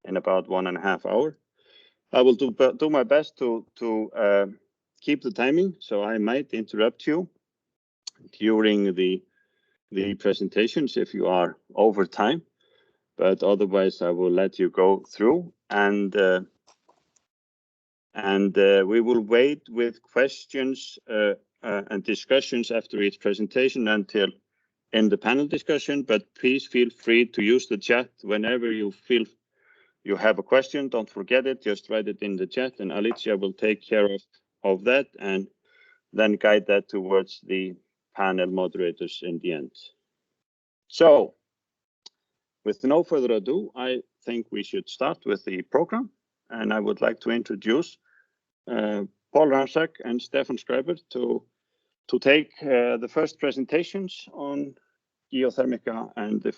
in about 1.5 hours. I will do my best to keep the timing, so I might interrupt you during the presentations if you are over time, but otherwise I will let you go through, and we will wait with questions and discussions after each presentation until in the panel discussion, but please feel free to use the chat whenever you feel you have a question. Don't forget it, just write it in the chat, and Alicia will take care of that and then guide that towards the panel moderators in the end. So, with no further ado, I think we should start with the program, and I would like to introduce Paul Ramsak and Stefan Schreiber to take the first presentations on Geothermica and the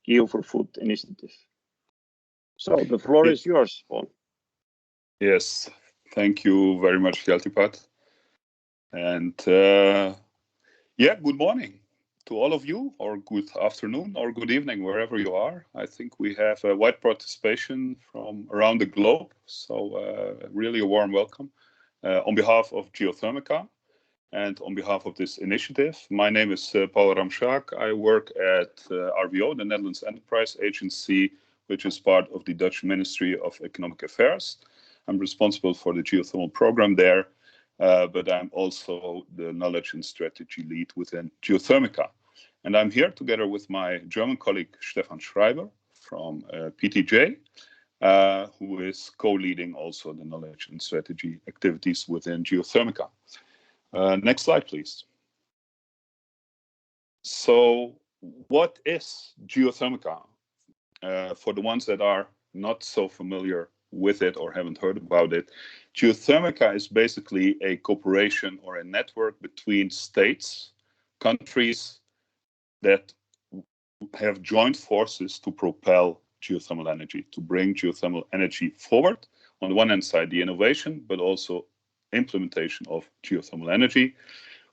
GEOforFOOD initiative. So the floor is yours, Paul. Yes, thank you very much, Hjaltipat. And yeah, good morning to all of you, or good afternoon, or good evening, wherever you are. I think we have a wide participation from around the globe, so really a warm welcome on behalf of Geothermica and on behalf of this initiative. My name is Paul Ramsak. I work at RVO, the Netherlands Enterprise Agency, which is part of the Dutch Ministry of Economic Affairs. I'm responsible for the geothermal program there, but I'm also the knowledge and strategy lead within Geothermica. And I'm here together with my German colleague, Stefan Schreiber from PTJ, who is co-leading also the knowledge and strategy activities within Geothermica. Next slide, please. So what is Geothermica? For the ones that are not so familiar with it or haven't heard about it, Geothermica is basically a cooperation or a network between states, countries that have joined forces to propel geothermal energy, to bring geothermal energy forward. On the one hand side, the innovation, but also implementation of geothermal energy.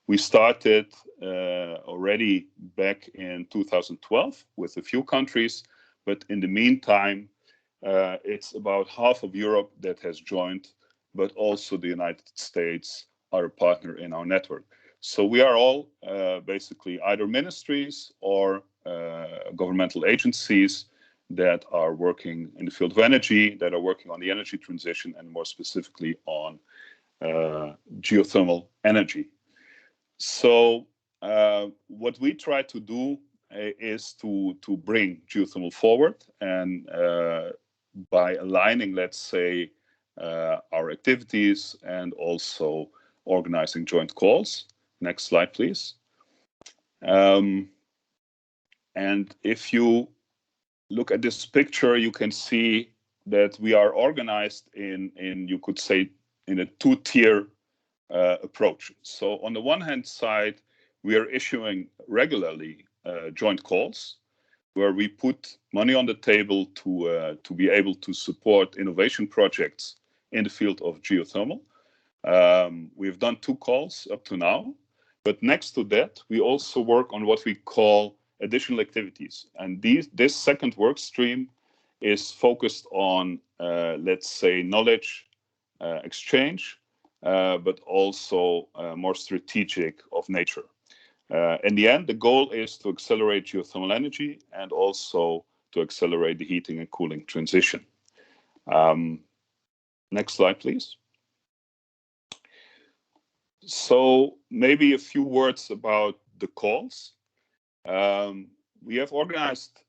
We started already back in 2012 with a few countries, but in the meantime, it's about half of Europe that has joined, but also the United States are a partner in our network. So we are all basically either ministries or governmental agencies that are working in the field of energy, that are working on the energy transition, and more specifically on geothermal energy. So what we try to do is to bring geothermal forward, and by aligning, let's say, our activities and also organizing joint calls. Next slide, please. And if you look at this picture, you can see that we are organized in you could say, in a two-tier approach. So on the one hand side, we are issuing regularly joint calls where we put money on the table to be able to support innovation projects in the field of geothermal. We've done 2 calls up to now, but next to that, we also work on what we call additional activities. And this second work stream is focused on, let's say, knowledge exchange, but also more strategic of nature. In the end, the goal is to accelerate geothermal energy and also to accelerate the heating and cooling transition. Next slide, please. So maybe a few words about the calls. We have organized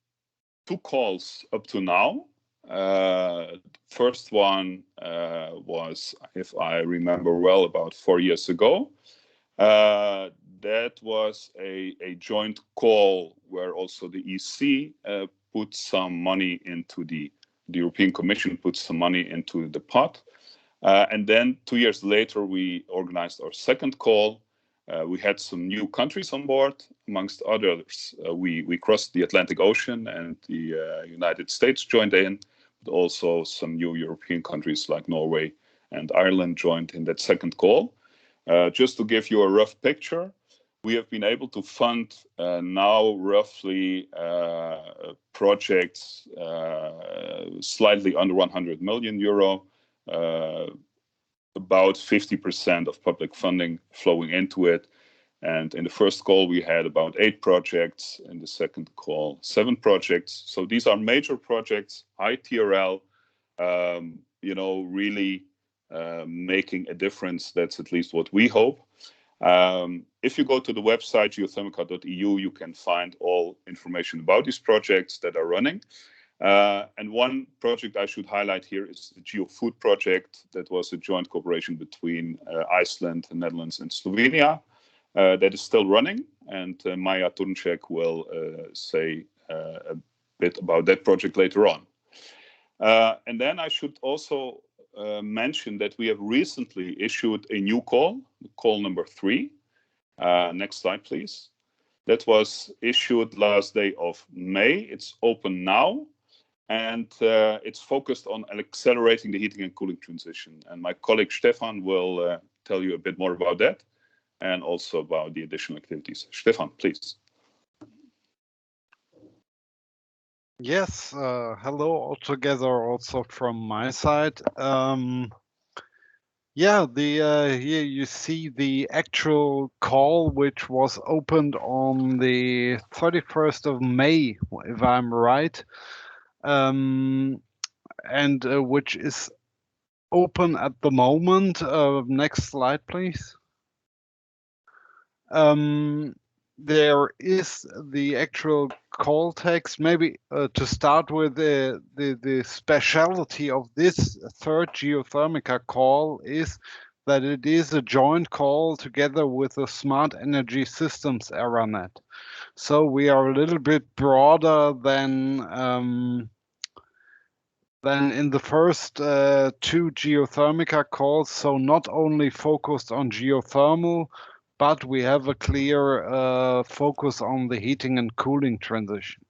2 calls up to now. First one was, if I remember well, about 4 years ago. That was a joint call where also the EC put some money into the European Commission put some money into the pot. And then 2 years later, we organized our second call. We had some new countries on board, amongst others. We crossed the Atlantic Ocean and the United States joined in, but also some new European countries like Norway and Ireland joined in that second call. Just to give you a rough picture, we have been able to fund now roughly projects slightly under 100 million euro, about 50% of public funding flowing into it. And in the first call, we had about 8 projects. In the second call, 7 projects. So these are major projects, high TRL, really making a difference. That's at least what we hope. If you go to the website, geothermica.eu, you can find all information about these projects that are running. And one project I should highlight here is the GEOFOOD project. That was a joint cooperation between Iceland, the Netherlands, and Slovenia. That is still running, and Maja Turnček will say a bit about that project later on. And then I should also mention that we have recently issued a new call number 3. Next slide, please. That was issued last day of May. It's open now, and it's focused on accelerating the heating and cooling transition. And my colleague Stefan will tell you a bit more about that, and also about the additional activities. Stefan, please. Yes, hello all together also from my side. Here you see the actual call, which was opened on the 31st of May, if I'm right, and which is open at the moment. Next slide, please. There is the actual call text. Maybe to start with, the speciality of this third Geothermica call is that it is a joint call together with the Smart Energy Systems ERANET. So we are a little bit broader than in the first 2 Geothermica calls. So not only focused on geothermal, but we have a clear focus on the heating and cooling transition.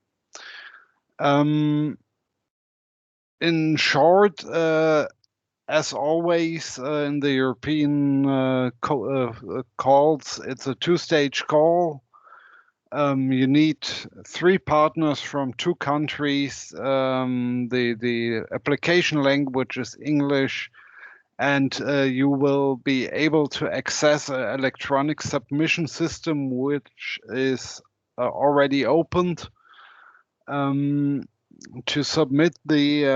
In short, as always in the European calls, it's a 2-stage call. You need 3 partners from 2 countries. The application language is English, and you will be able to access an electronic submission system which is already opened to submit the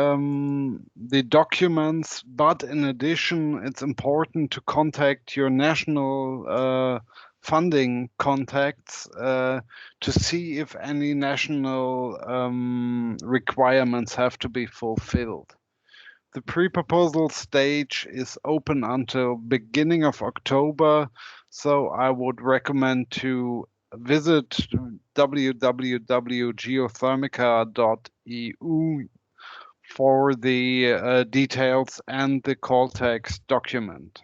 documents. But in addition, it's important to contact your national funding contacts to see if any national requirements have to be fulfilled. The pre-proposal stage is open until beginning of October, so I would recommend to visit www.geothermica.eu for the details and the call text document.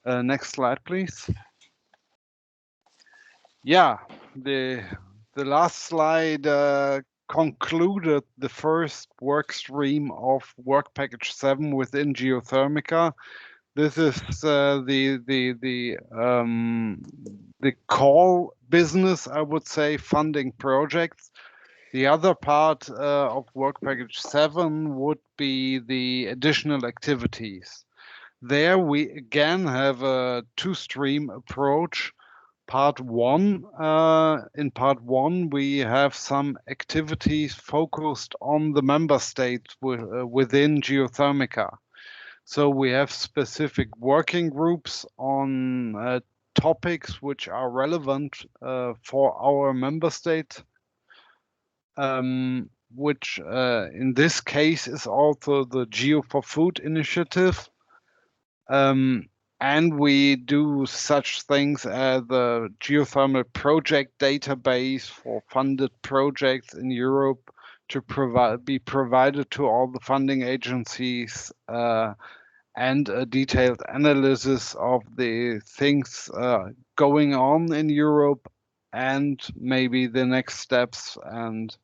Next slide, please. Yeah, the last slide concluded the first work stream of work package 7 within Geothermica. This is the call business, I would say, funding projects. The other part of work package 7 would be the additional activities. There we again have a 2-stream approach. Part 1. In part 1, we have some activities focused on the member states within Geothermica. So we have specific working groups on topics which are relevant for our member state, which in this case is also the GEOforFOOD initiative. And we do such things as the geothermal project database for funded projects in Europe to be provided to all the funding agencies, and a detailed analysis of the things going on in Europe, and maybe the next steps and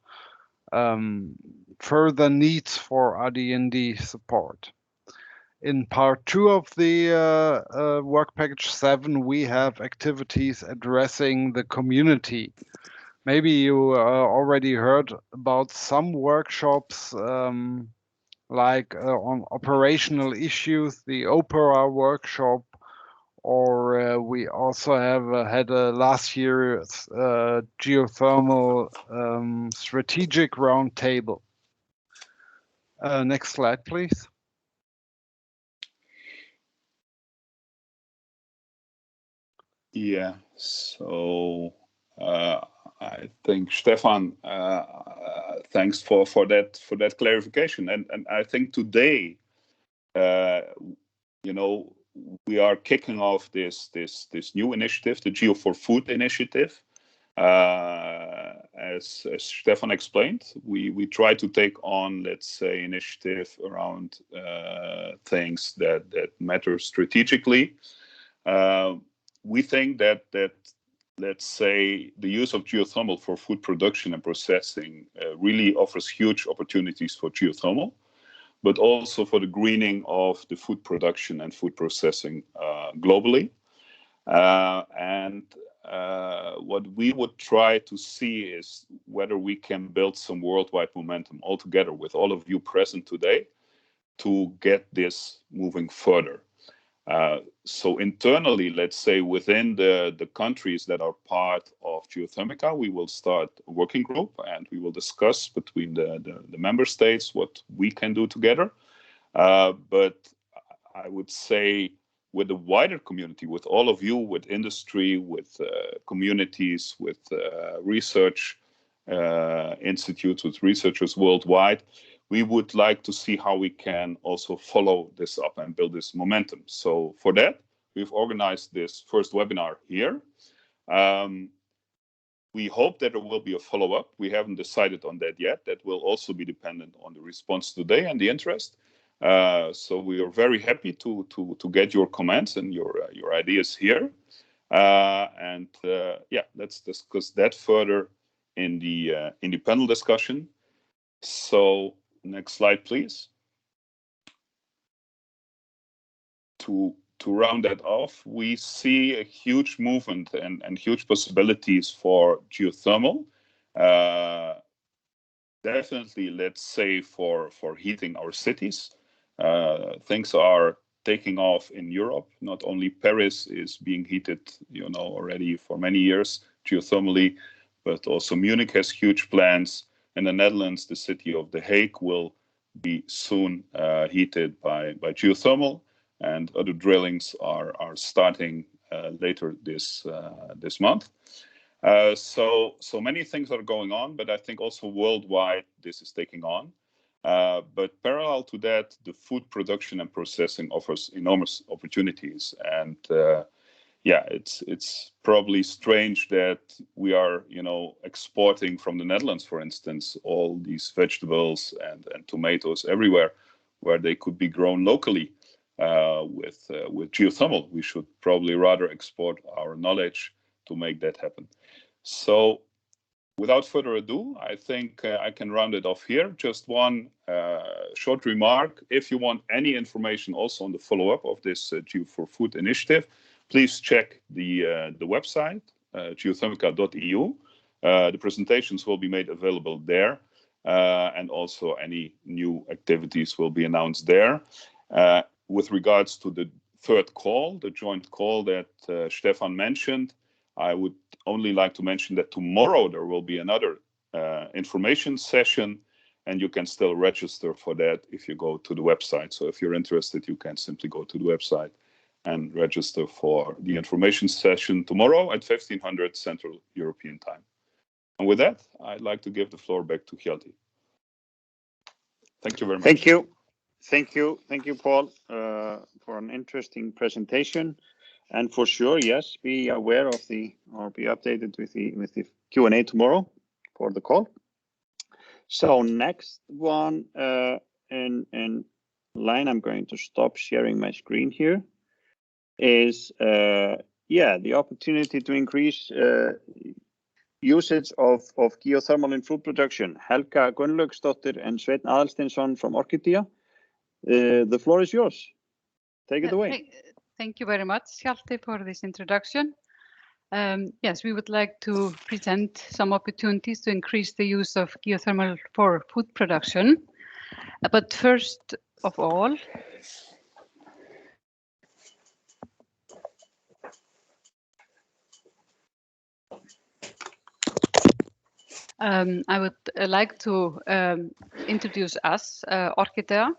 further needs for RD&D support. In part 2 of the work package 7, we have activities addressing the community. maybe you already heard about some workshops like on operational issues, the Opera workshop, or we also have had last year's geothermal strategic roundtable. Next slide, please. Yeah, so I think Stefan, thanks for that clarification, and I think today, you know, we are kicking off this new initiative, the GEOforFOOD initiative. As Stefan explained, we try to take on, let's say, initiative around things that matter strategically. We think that let's say the use of geothermal for food production and processing really offers huge opportunities for geothermal, but also for the greening of the food production and food processing globally. What we would try to see is whether we can build some worldwide momentum altogether with all of you present today to get this moving further. So internally, let's say within the countries that are part of Geothermica, we will start a working group and we will discuss between the member states what we can do together. But I would say with the wider community, with all of you, with industry, with communities, with research institutes, with researchers worldwide, we would like to see how we can also follow this up and build this momentum. So for that, we've organized this first webinar here. We hope that there will be a follow-up. We haven't decided on that yet. That will also be dependent on the response today and the interest. So we are very happy to get your comments and your ideas here. Yeah, let's discuss that further in the panel discussion. So next slide, please. To round that off, we see a huge movement and huge possibilities for geothermal. Definitely, let's say for heating our cities. Things are taking off in Europe. Not only Paris is being heated, you know, already for many years geothermally, but also Munich has huge plans. In the Netherlands, the city of The Hague will be soon heated by geothermal, and other drillings are starting later this month. So many things are going on, but I think also worldwide this is taking on. But parallel to that, the food production and processing offers enormous opportunities. And yeah, it's probably strange that we are, you know, exporting from the Netherlands, for instance, all these vegetables and tomatoes everywhere, where they could be grown locally with geothermal. We should probably rather export our knowledge to make that happen. So without further ado, I think I can round it off here. Just one short remark. If you want any information also on the follow-up of this GEOforFOOD initiative, please check the website, geothermica.eu. The presentations will be made available there, and also any new activities will be announced there. With regards to the third call, the joint call that Stefan mentioned, I would only like to mention that tomorrow there will be another information session, and you can still register for that if you go to the website. So if you're interested, you can simply go to the website and register for the information session tomorrow at 1500 Central European Time. And with that, I'd like to give the floor back to Hjalti. Thank you very much. Thank you, Paul, for an interesting presentation. And for sure, yes, be aware of or be updated with the Q&A tomorrow for the call. So next one in line, I'm going to stop sharing my screen here, is the opportunity to increase usage of geothermal in food production. Helga Gunnlaugsdóttir and Sveinn Aðalsteinsson from Orchidea. The floor is yours. Take it away. Thank you very much, Hjalti, for this introduction. Yes, we would like to present some opportunities to increase the use of geothermal for food production. But first of all, I would like to introduce us, Orchidea.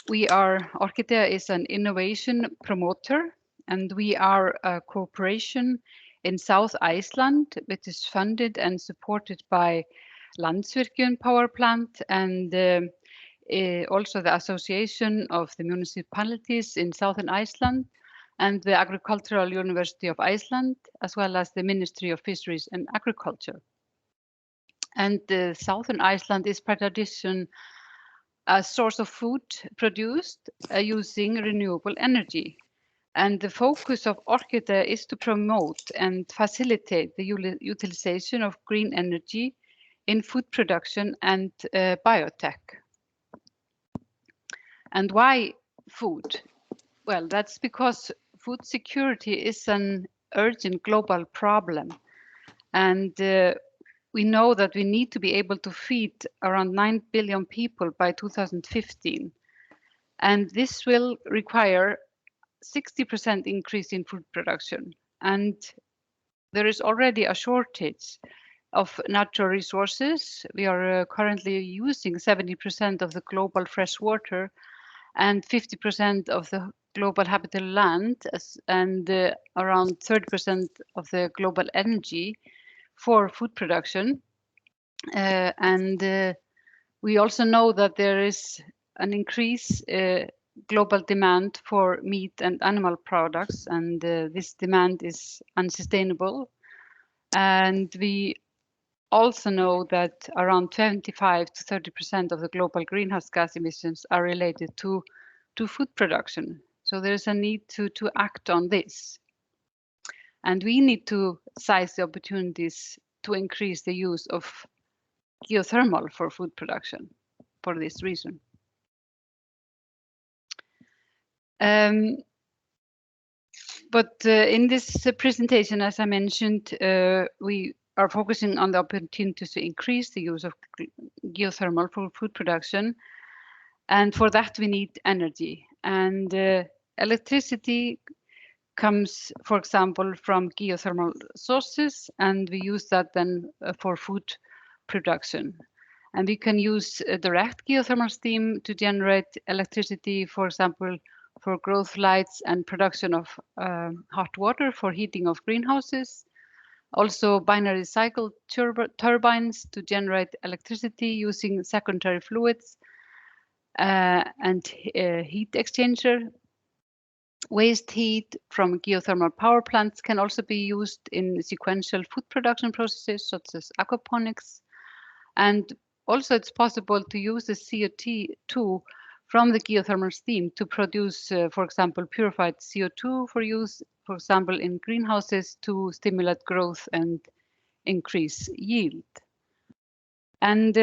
Orchidea is an innovation promoter, and we are a corporation in South Iceland, which is funded and supported by Landsvirkjun power plant and also the Association of the Municipalities in Southern Iceland and the Agricultural University of Iceland, as well as the Ministry of Fisheries and Agriculture. And Southern Iceland is by tradition a source of food produced using renewable energy. And the focus of Orchidea is to promote and facilitate the utilization of green energy in food production and biotech. And why food? Well, that's because food security is an urgent global problem. And we know that we need to be able to feed around 9 billion people by 2015. And this will require 60% increase in food production. And there is already a shortage of natural resources. We are currently using 70% of the global fresh water and 50% of the global habitable land and around 30% of the global energy for food production. We also know that there is an increase global demand for meat and animal products, and this demand is unsustainable. And we also know that around 25 to 30% of the global greenhouse gas emissions are related to food production. So there's a need to act on this. And we need to seize the opportunities to increase the use of geothermal for food production for this reason. But in this presentation, as I mentioned, we are focusing on the opportunities to increase the use of geothermal for food production. And for that, we need energy. And electricity comes, for example, from geothermal sources, and we use that then for food production. And we can use direct geothermal steam to generate electricity, for example, for growth lights and production of hot water for heating of greenhouses. Also binary cycle turbines to generate electricity using secondary fluids and heat exchanger. Waste heat from geothermal power plants can also be used in sequential food production processes such as aquaponics. And also it's possible to use the CO2 from the geothermal steam to produce, for example, purified CO2 for use, for example, in greenhouses to stimulate growth and increase yield. And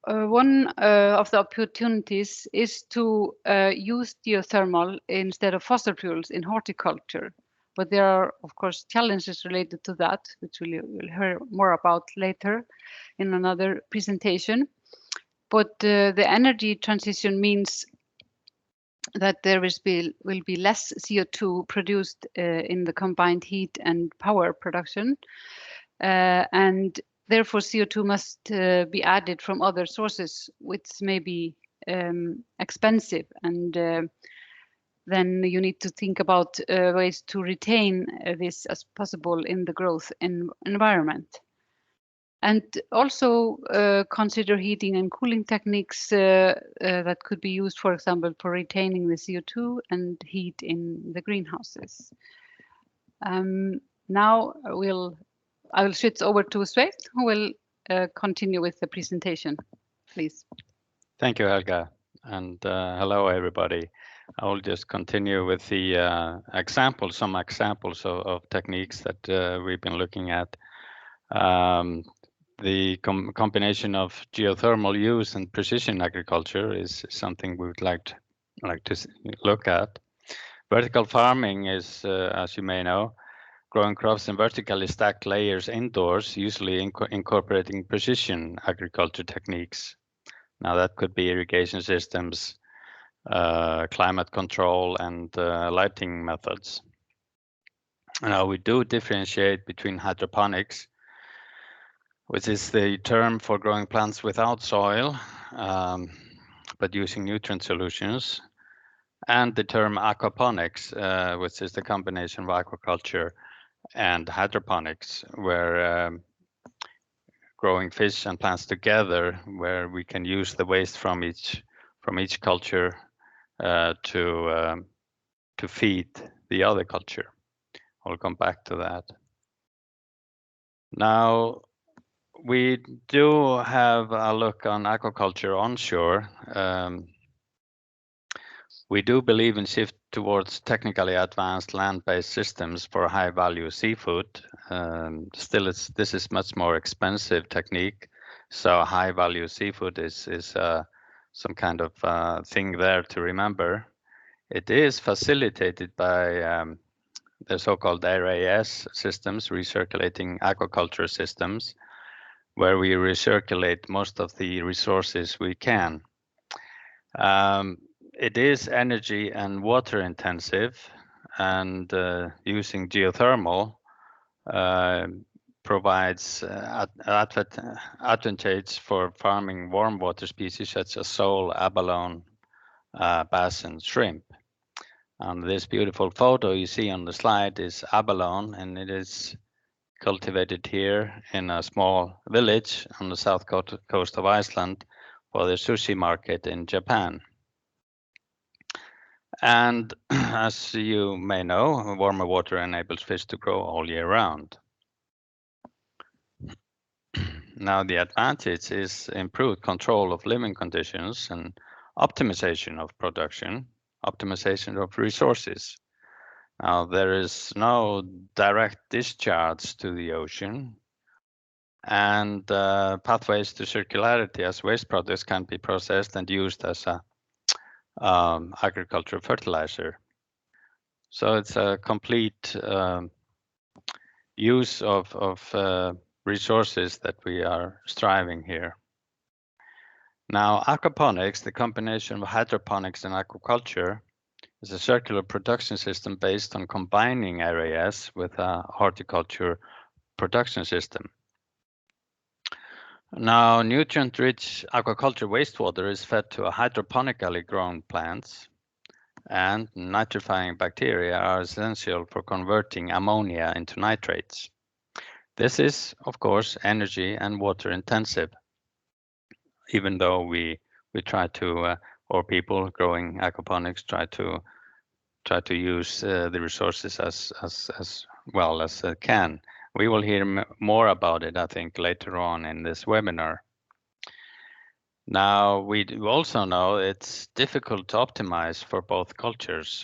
one of the opportunities is to use geothermal instead of fossil fuels in horticulture. But there are, of course, challenges related to that, which we'll hear more about later in another presentation. But the energy transition means that there will be less CO2 produced in the combined heat and power production. And therefore, CO2 must be added from other sources, which may be expensive. And then you need to think about ways to retain this as possible in the growth environment. And also consider heating and cooling techniques that could be used, for example, for retaining the CO2 and heat in the greenhouses. Now I will switch over to Sveinn, who will continue with the presentation. Please. Thank you, Helga, and hello, everybody. I will just continue with the some examples of techniques that we've been looking at. The combination of geothermal use and precision agriculture is something we would like to look at. Vertical farming is, as you may know, growing crops in vertically stacked layers indoors, usually incorporating precision agriculture techniques. Now that could be irrigation systems, climate control, and lighting methods. Now we do differentiate between hydroponics, which is the term for growing plants without soil, but using nutrient solutions, and the term aquaponics, which is the combination of aquaculture and hydroponics, where growing fish and plants together, where we can use the waste from each culture to feed the other culture. I'll come back to that. Now, we do have a look on aquaculture onshore. We do believe in shift towards technically advanced land-based systems for high-value seafood. Still, this is much more expensive technique. So high-value seafood is some kind of thing there to remember. It is facilitated by the so-called RAS systems, recirculating aquaculture systems, where we recirculate most of the resources we can. It is energy and water intensive, and using geothermal provides advantage for farming warm water species such as sole, abalone, bass, and shrimp. And this beautiful photo you see on the slide is abalone, and it is cultivated here in a small village on the south coast of Iceland for the sushi market in Japan. And as you may know, warmer water enables fish to grow all year round. Now, the advantage is improved control of living conditions and optimization of production, optimization of resources. Now, there is no direct discharge to the ocean, and pathways to circularity as waste products can be processed and used as a agricultural fertilizer. So it's a complete use of resources that we are striving here. Now, aquaponics, the combination of hydroponics and aquaculture, is a circular production system based on combining RAS with a horticulture production system. Now, nutrient-rich aquaculture wastewater is fed to hydroponically grown plants, and nitrifying bacteria are essential for converting ammonia into nitrates. This is, of course, energy and water intensive, even though we try to, or people growing aquaponics try to use the resources as well as they can. We will hear more about it, I think, later on in this webinar. Now, we do also know it's difficult to optimize for both cultures,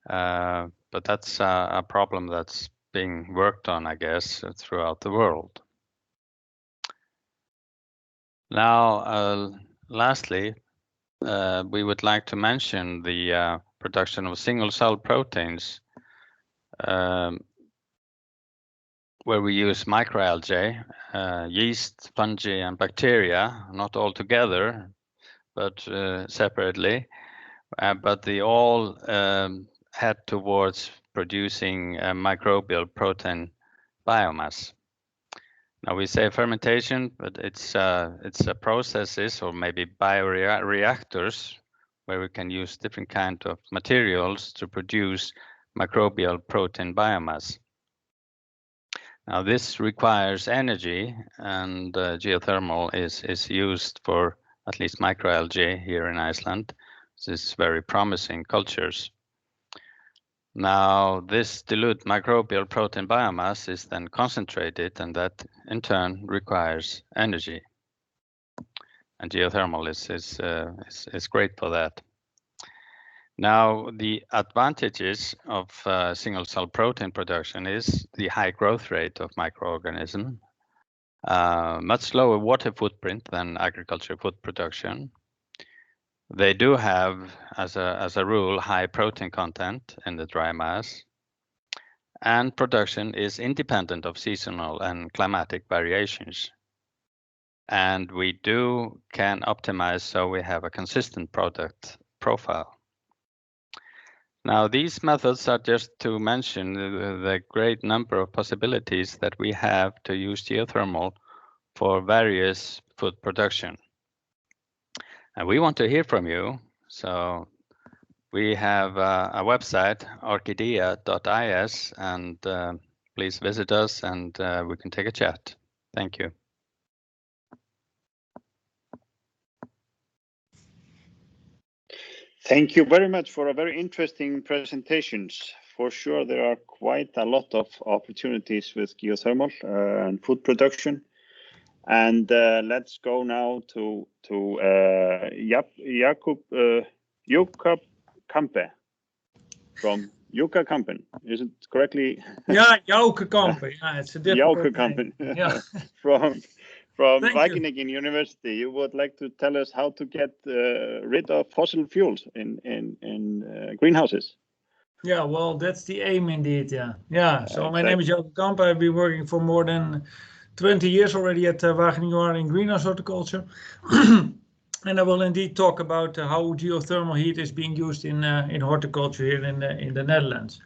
but that's a problem that's being worked on, I guess, throughout the world. Now, lastly, we would like to mention the production of single-cell proteins, where we use microalgae, yeast, fungi, and bacteria, not all together, but separately, but they all head towards producing microbial protein biomass. Now we say fermentation, but it's processes or maybe bioreactors where we can use different kinds of materials to produce microbial protein biomass. Now this requires energy, and geothermal is used for at least microalgae here in Iceland. This is very promising cultures. Now this dilute microbial protein biomass is then concentrated, and that in turn requires energy. And geothermal is great for that. Now, the advantages of single-cell protein production is the high growth rate of microorganism, much lower water footprint than agriculture food production. They do have, as a rule, high protein content in the dry mass, and production is independent of seasonal and climatic variations. And we can optimize so we have a consistent product profile. Now, these methods are just to mention the great number of possibilities that we have to use geothermal for various food production. And we want to hear from you. So we have a website, orchidea.is, and please visit us and we can take a chat. Thank you. Thank you very much for a very interesting presentations. For sure, there are quite a lot of opportunities with geothermal and food production. And let's go now to Jakob Kampe from Jukka Kampen. Is it correctly? Yeah, Jouke Kampen. Yeah, it's a difficult Kampen. Yeah. From Wageningen University. You would like to tell us how to get rid of fossil fuels in greenhouses? Yeah, well, that's the aim indeed. Yeah. So my exactly. name is Jouke Kampen. I've been working for more than 20 years already at Wageningen in greenhouse horticulture. And I will indeed talk about how geothermal heat is being used in horticulture here in the Netherlands.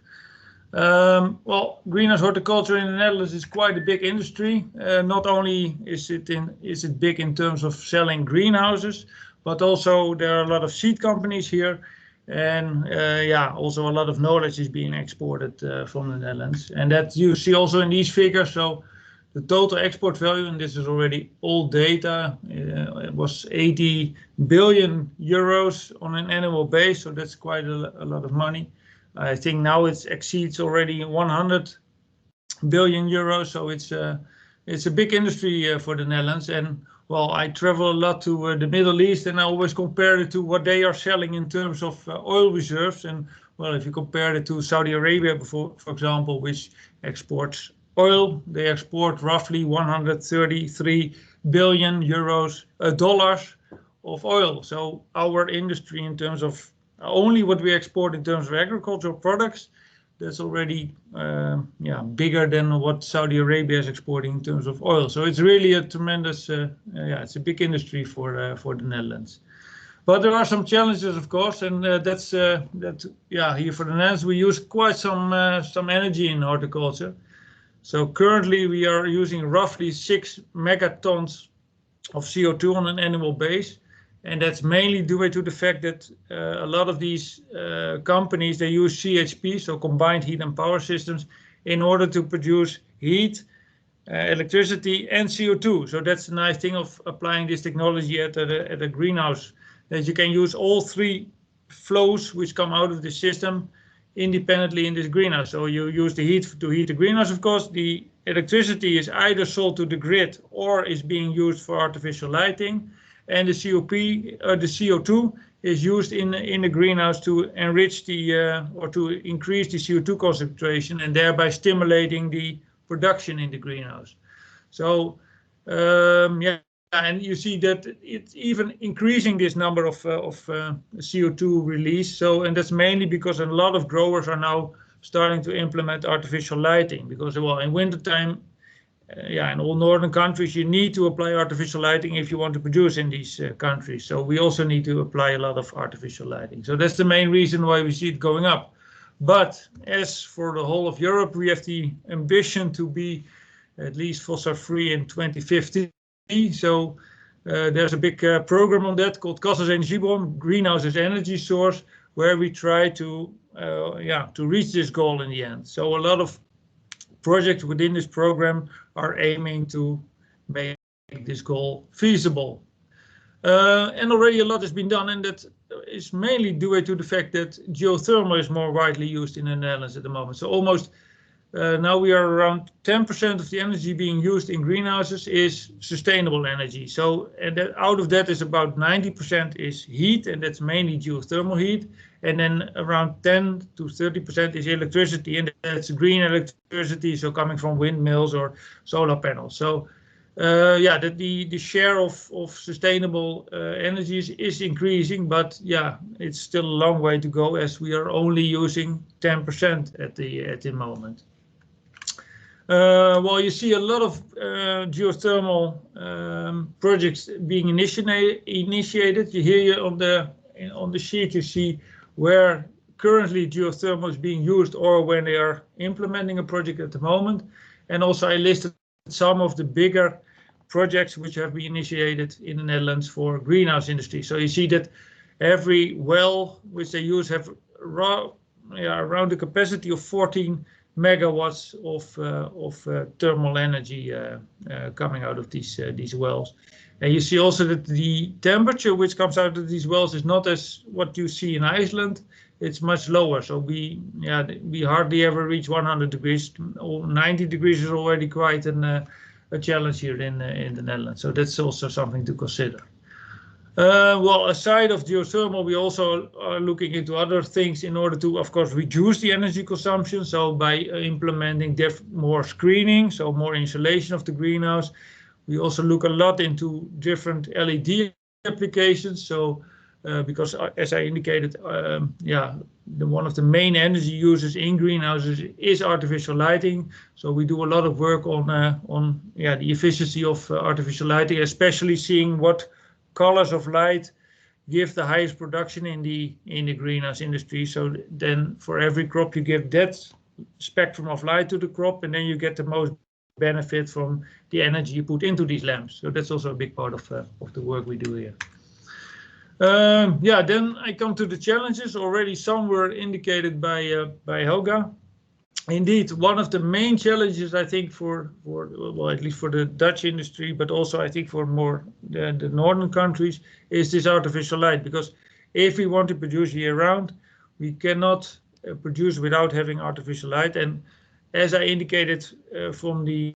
Well, greenhouse horticulture in the Netherlands is quite a big industry. Not only is it big in terms of selling greenhouses, but also there are a lot of seed companies here, and also a lot of knowledge is being exported from the Netherlands, and that you see also in these figures. So the total export value, and this is already old data, it was 80 billion euros on an annual base, so that's quite a lot of money. I think now it exceeds already 100 billion euros, so it's a big industry for the Netherlands. And well, I travel a lot to the Middle East, and I always compare it to what they are selling in terms of oil reserves. And well, if you compare it to Saudi Arabia, for example, which exports oil, they export roughly 133 billion dollars of oil. So our industry in terms of only what we export in terms of agricultural products, that's already bigger than what Saudi Arabia is exporting in terms of oil. So it's really a tremendous, it's a big industry for the Netherlands. But there are some challenges, of course, and that's here for the Netherlands we use quite some energy in horticulture. So currently we are using roughly 6 megatons of CO2 on an annual base. And that's mainly due to the fact that a lot of these companies, they use CHP, so combined heat and power systems, in order to produce heat, electricity, and CO2. So that's the nice thing of applying this technology at a greenhouse, that you can use all 3 flows which come out of the system independently in this greenhouse. So you use the heat to heat the greenhouse, of course. The electricity is either sold to the grid or is being used for artificial lighting. And the CO2 is used in the greenhouse to enrich or to increase the CO2 concentration, and thereby stimulating the production in the greenhouse. So and you see that it's even increasing this number of CO2 release. So, and that's mainly because a lot of growers are now starting to implement artificial lighting, because well, in wintertime, in all northern countries, you need to apply artificial lighting if you want to produce in these countries. So we also need to apply a lot of artificial lighting. So that's the main reason why we see it going up. But as for the whole of Europe, we have the ambition to be at least fossil-free in 2050. So there's a big program on that called Gas als Energiebron, Greenhouse as Energy Source, where we try to reach this goal in the end. So a lot of projects within this program are aiming to make this goal feasible. And already a lot has been done, and that is mainly due to the fact that geothermal is more widely used in the Netherlands at the moment. So almost now we are around 10% of the energy being used in greenhouses is sustainable energy. So and out of that is about 90% is heat, and that's mainly geothermal heat. And then around 10 to 30% is electricity, and that's green electricity, so coming from windmills or solar panels. So the share of sustainable energies is increasing, but it's still a long way to go, as we are only using 10% at the moment. Well, you see a lot of geothermal projects being initiated. You hear on the sheet, you see where currently geothermal is being used or when they are implementing a project at the moment. And also I listed some of the bigger projects which have been initiated in the Netherlands for greenhouse industry. So you see that every well which they use have around the capacity of 14 megawatts of thermal energy coming out of these wells. And you see also that the temperature which comes out of these wells is not as what you see in Iceland. It's much lower. So we hardly ever reach 100 degrees. Or 90 degrees is already quite a challenge here in the Netherlands. So that's also something to consider. Well, aside of geothermal, we also are looking into other things in order to, of course, reduce the energy consumption. So by implementing more screening, so more insulation of the greenhouse. We also look a lot into different LED applications. So because as I indicated, one of the main energy users in greenhouses is artificial lighting. So we do a lot of work on the efficiency of artificial lighting, especially seeing what colors of light give the highest production in the greenhouse industry. So then for every crop you give that spectrum of light to the crop, and then you get the most benefit from the energy you put into these lamps. So that's also a big part of the work we do here. Then I come to the challenges. Already some were indicated by Helga. Indeed, one of the main challenges, I think, for at least for the Dutch industry, but also I think for more the northern countries, is this artificial light. Because if we want to produce year-round, we cannot produce without having artificial light. And as I indicated from the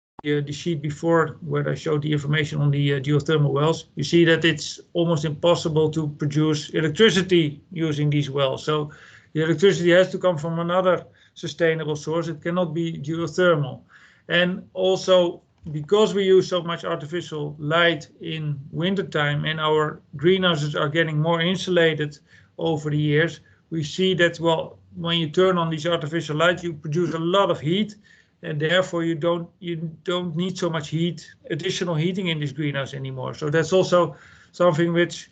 sheet before, where I showed the information on the geothermal wells, you see that it's almost impossible to produce electricity using these wells. So the electricity has to come from another sustainable source. It cannot be geothermal. And also, because we use so much artificial light in wintertime and our greenhouses are getting more insulated over the years, we see that, well, when you turn on these artificial light, you produce a lot of heat, and therefore you don't need so much heat, additional heating in this greenhouse anymore. So that's also something which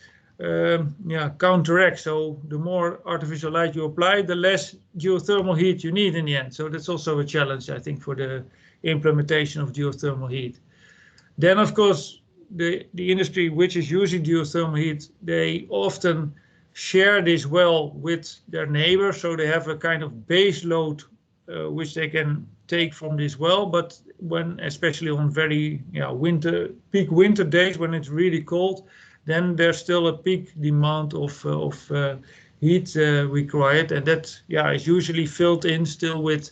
counteracts. So the more artificial light you apply, the less geothermal heat you need in the end. So that's also a challenge, I think, for the implementation of geothermal heat. Then, of course, the industry which is using geothermal heat, they often share this well with their neighbors. So they have a kind of base load which they can take from this well. But when, especially on very peak winter days when it's really cold, then there's still a peak demand of heat required, and that is usually filled in still with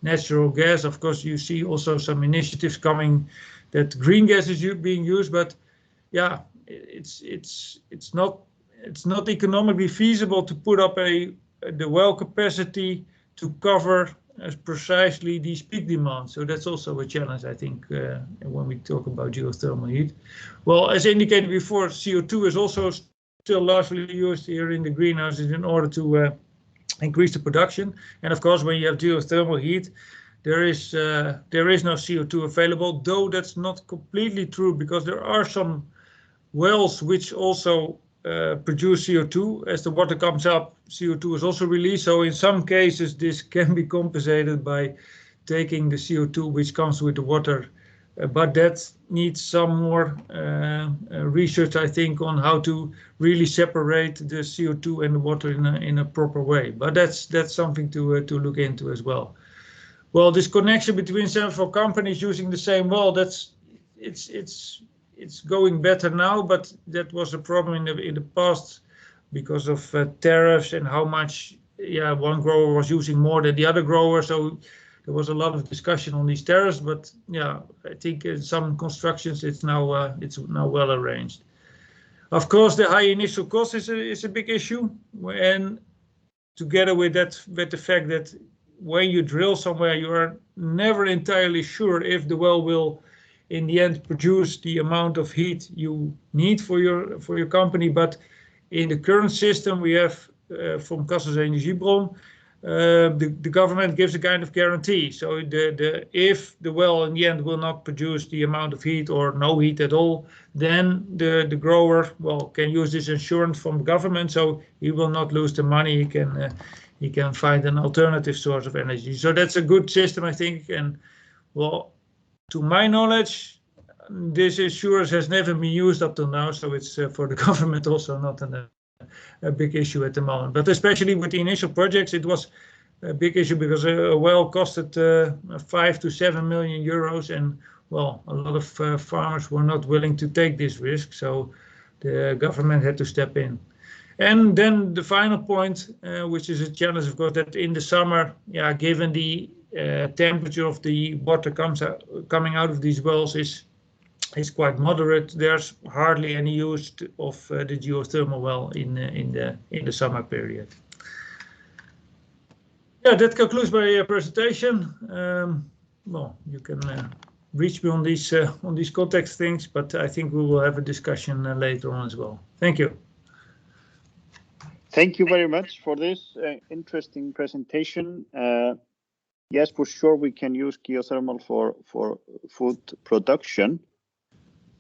natural gas. Of course, you see also some initiatives coming that green gas is being used, but it's not economically feasible to put up the well capacity to cover precisely these peak demands. So that's also a challenge, I think, when we talk about geothermal heat. Well, as indicated before, CO2 is also still largely used here in the greenhouses in order to increase the production. And of course, when you have geothermal heat, there is no CO2 available, though that's not completely true, because there are some wells which also produce CO2. As the water comes up, CO2 is also released. So in some cases, this can be compensated by taking the CO2 which comes with the water. But that needs some more research, I think, on how to really separate the CO2 and the water in a proper way. But that's something to look into as well. Well, this connection between several companies using the same well, it's going better now, but that was a problem in the past because of tariffs and how much one grower was using more than the other grower. So there was a lot of discussion on these tariffs, but I think in some constructions it's now well arranged. Of course, the high initial cost is a big issue, and together with the fact that when you drill somewhere, you are never entirely sure if the well will in the end produce the amount of heat you need for your company. But in the current system we have from Kassels Energiebron, the government gives a kind of guarantee. So if the well in the end will not produce the amount of heat or no heat at all, then the grower can use this insurance from the government, so he will not lose the money. He can find an alternative source of energy. So that's a good system, I think. And to my knowledge, this insurance has never been used up till now, so it's for the government also not a big issue at the moment. But especially with the initial projects, it was a big issue because a well costed 5 to 7 million euros, and a lot of farmers were not willing to take this risk, so the government had to step in. And then the final point, which is a challenge, of course, that in the summer, given the temperature of the water coming out of these wells is quite moderate. There's hardly any use of the geothermal well in the summer period. Yeah, that concludes my presentation. You can reach me on these context things, but I think we will have a discussion later on as well. Thank you. Thank you very much for this interesting presentation. Yes, for sure, we can use geothermal for food production,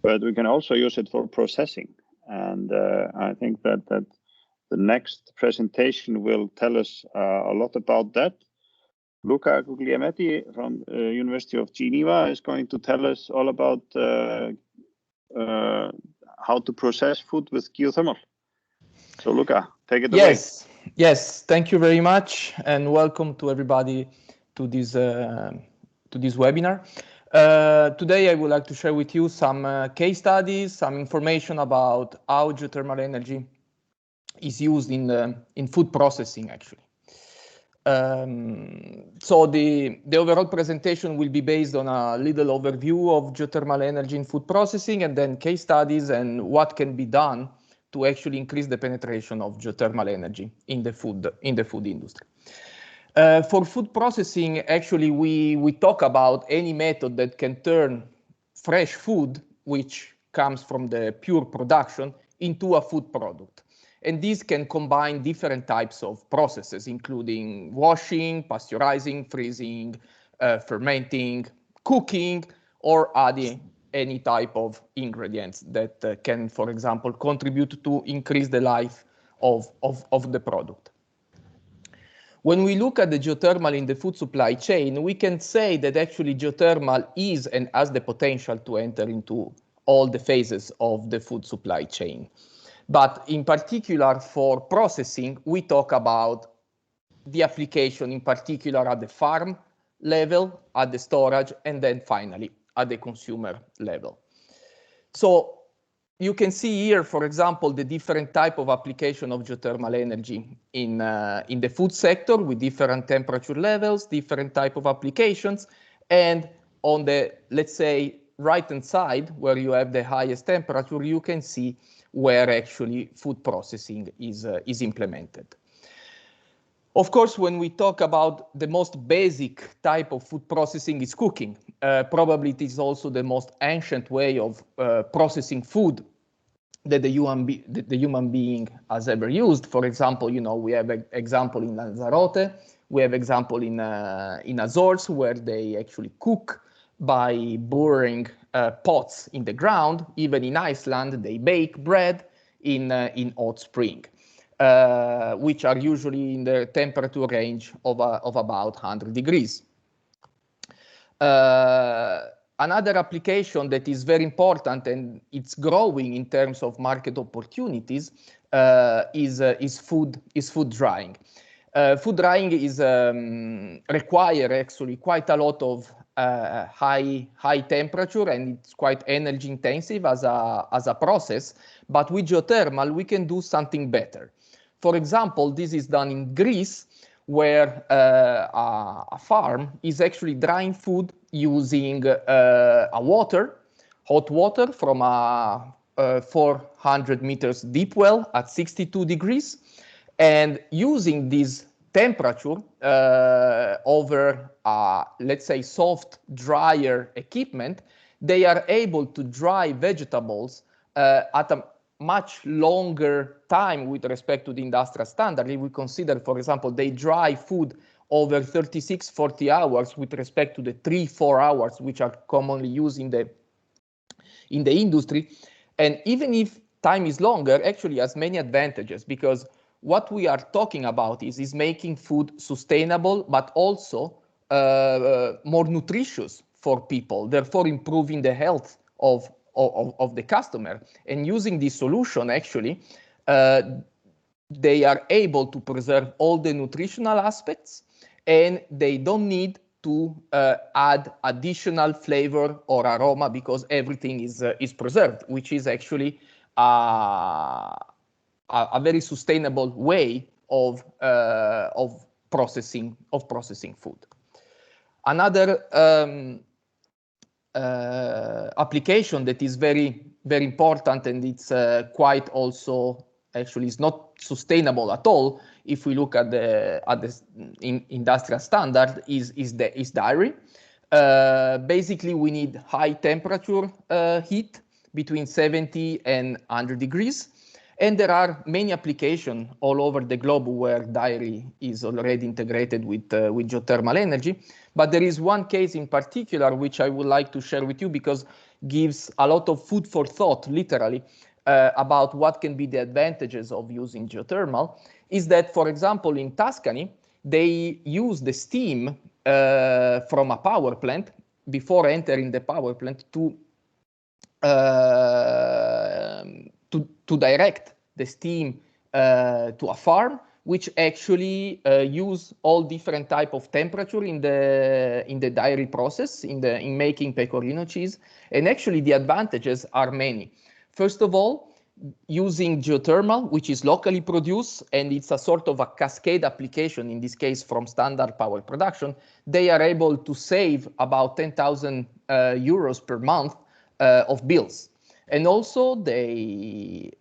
but we can also use it for processing. And I think that the next presentation will tell us a lot about that. Luca Guglielmetti from University of Geneva is going to tell us all about how to process food with geothermal. So Luca, take it away. Yes, thank you very much, and welcome to everybody to this webinar. Today I would like to share with you some case studies, some information about how geothermal energy is used in food processing, actually. So the overall presentation will be based on a little overview of geothermal energy in food processing, and then case studies and what can be done to actually increase the penetration of geothermal energy in the food industry. For food processing, actually, we talk about any method that can turn fresh food, which comes from the pure production, into a food product. And these can combine different types of processes, including washing, pasteurizing, freezing, fermenting, cooking, or adding any type of ingredients that can, for example, contribute to increase the life of the product. When we look at the geothermal in the food supply chain, we can say that actually geothermal is and has the potential to enter into all the phases of the food supply chain. But in particular for processing, we talk about the application in particular at the farm level, at the storage, and then finally at the consumer level. So you can see here, for example, the different type of application of geothermal energy in the food sector with different temperature levels, different type of applications, and on the, let's say, right-hand side, where you have the highest temperature, you can see where actually food processing is implemented. Of course, when we talk about the most basic type of food processing is cooking. Probably it is also the most ancient way of processing food that the human being has ever used. For example, we have an example in Lanzarote, we have example in Azores where they actually cook by boring pots in the ground. Even in Iceland, they bake bread in hot spring. Which are usually in the temperature range of about 100 degrees. Another application that is very important and it's growing in terms of market opportunities is food drying. Food drying is require actually quite a lot of high temperature, and it's quite energy intensive as a process. But with geothermal, we can do something better. For example, this is done in Greece, where a farm is actually drying food using hot water from a 400 meters deep well at 62 degrees, and using this temperature over, let's say, soft dryer equipment, they are able to dry vegetables at a much longer time with respect to the industrial standard. If we consider, for example, they dry food over 36, 40 hours with respect to the 3-4 hours, which are commonly used in the industry. And even if time is longer, actually has many advantages, because what we are talking about is making food sustainable, but also more nutritious for people, therefore improving the health of the customer. And using this solution, actually, they are able to preserve all the nutritional aspects, and they don't need to add additional flavor or aroma, because everything is preserved, which is actually a very sustainable way of processing food. Another application that is very, very important, and it's quite also actually is not sustainable at all if we look at the industrial standard, is dairy. Basically, we need high temperature heat between 70 and 100 degrees. And there are many applications all over the globe where dairy is already integrated with geothermal energy. But there is one case in particular which I would like to share with you, because gives a lot of food for thought, literally, about what can be the advantages of using geothermal. Is that, for example, in Tuscany, they use the steam from a power plant before entering the power plant to direct the steam to a farm, which actually use all different type of temperature in the dairy process, in making pecorino cheese. And actually the advantages are many. First of all, using geothermal, which is locally produced, and it's a sort of a cascade application, in this case from standard power production, they are able to save about 10,000 euros per month of bills. And also they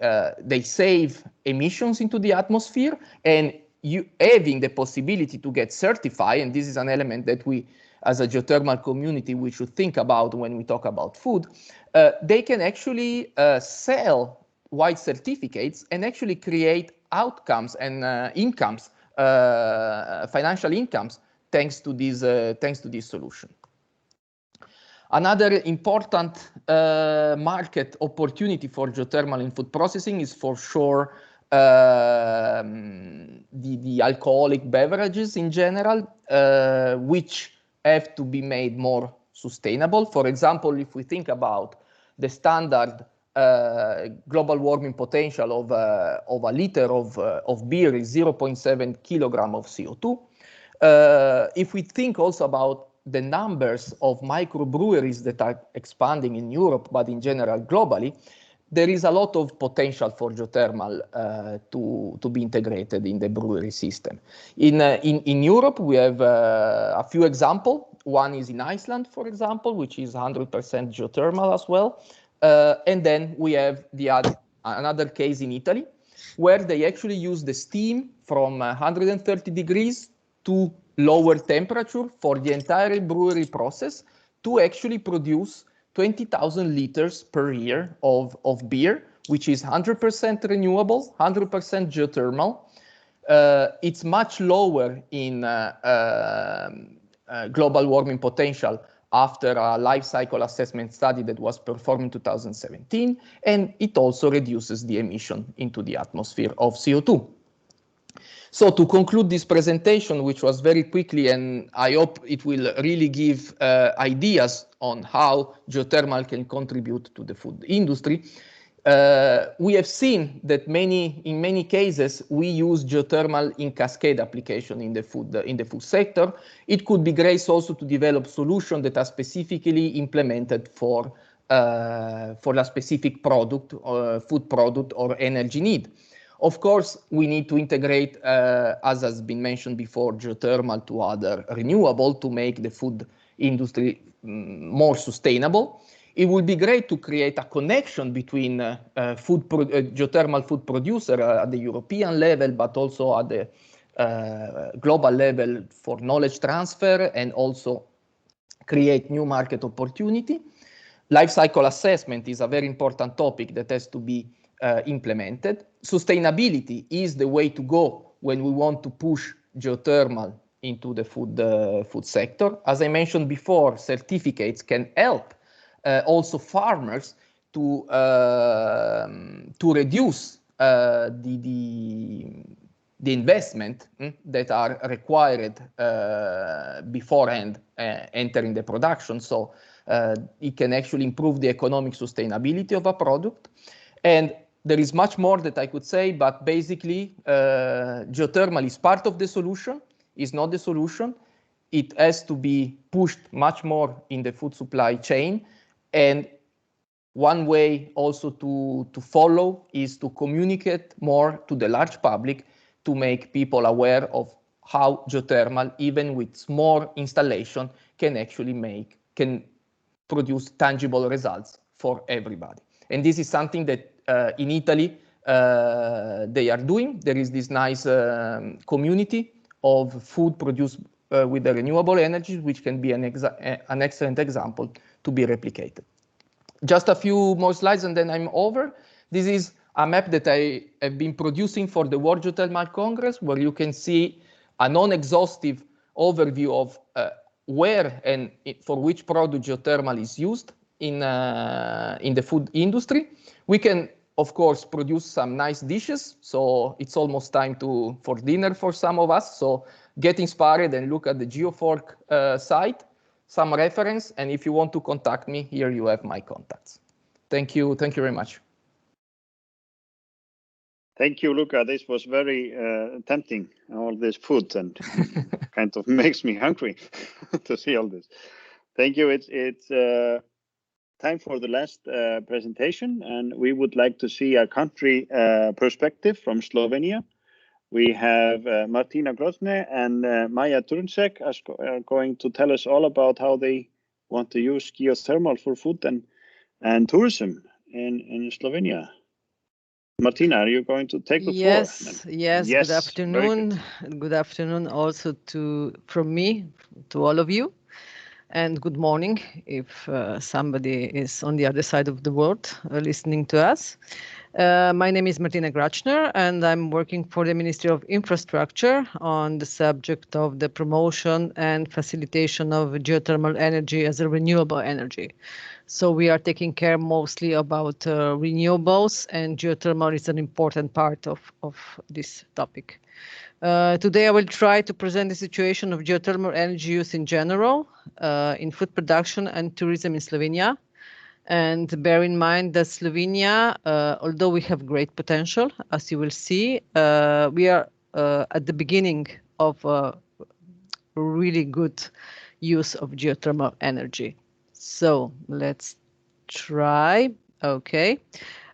save emissions into the atmosphere, and you having the possibility to get certified, and this is an element that we, as a geothermal community, we should think about when we talk about food. They can actually sell white certificates and actually create outcomes and incomes, financial incomes, thanks to this solution. Another important market opportunity for geothermal in food processing is for sure the alcoholic beverages in general, which have to be made more sustainable. For example, if we think about the standard global warming potential of a liter of beer is 0.7 kilogram of CO2. If we think also about the numbers of microbreweries that are expanding in Europe, but in general globally, there is a lot of potential for geothermal to be integrated in the brewery system. In Europe, we have a few examples. One is in Iceland, for example, which is 100% geothermal as well. And then we have another case in Italy, where they actually use the steam from 130 degrees to lower temperature for the entire brewery process to actually produce 20,000 liters per year of beer, which is 100% renewable, 100% geothermal. It's much lower in global warming potential after a life cycle assessment study that was performed in 2017, and it also reduces the emission into the atmosphere of CO2. So to conclude this presentation, which was very quickly, and I hope it will really give ideas on how geothermal can contribute to the food industry, we have seen that in many cases we use geothermal in cascade application in the food sector. It could be great also to develop solutions that are specifically implemented for a specific product, food product, or energy need. Of course, we need to integrate, as has been mentioned before, geothermal to other renewable to make the food industry more sustainable. It would be great to create a connection between geothermal food producer at the European level, but also at the global level for knowledge transfer, and also create new market opportunity. Life cycle assessment is a very important topic that has to be implemented. Sustainability is the way to go when we want to push geothermal into the food sector. As I mentioned before, certificates can help also farmers to reduce the investment that are required beforehand entering the production. So it can actually improve the economic sustainability of a product. And there is much more that I could say, but basically geothermal is part of the solution, is not the solution. It has to be pushed much more in the food supply chain. And one way also to follow is to communicate more to the large public to make people aware of how geothermal, even with small installation, can actually produce tangible results for everybody. And this is something that in Italy they are doing. There is this nice community of food produced with the renewable energies, which can be an excellent example to be replicated. Just a few more slides and then I'm over. This is a map that I have been producing for the World Geothermal Congress, where you can see a non-exhaustive overview of where and for which product geothermal is used in the food industry. We can, of course, produce some nice dishes. So it's almost time for dinner for some of us. So get inspired and look at the GEOfork site, some reference. And if you want to contact me, here you have my contacts. Thank you. Thank you very much. Thank you, Luca. This was very tempting, all this food, and kind of makes me hungry to see all this. Thank you. It's time for the last presentation, and we would like to see a country perspective from Slovenia. We have Martina Grozne and Maja Turnsek are going to tell us all about how they want to use geothermal for food and tourism in Slovenia. Martina, are you going to take the floor? Yes. Good afternoon. Good afternoon also from me to all of you. And good morning if somebody is on the other side of the world listening to us. My name is Martina Grachner, and I'm working for the Ministry of Infrastructure on the subject of the promotion and facilitation of geothermal energy as a renewable energy. So we are taking care mostly about renewables, and geothermal is an important part of this topic. Today I will try to present the situation of geothermal energy use in general in food production and tourism in Slovenia. And bear in mind that Slovenia, although we have great potential, as you will see, we are at the beginning of really good use of geothermal energy. So let's try. Okay.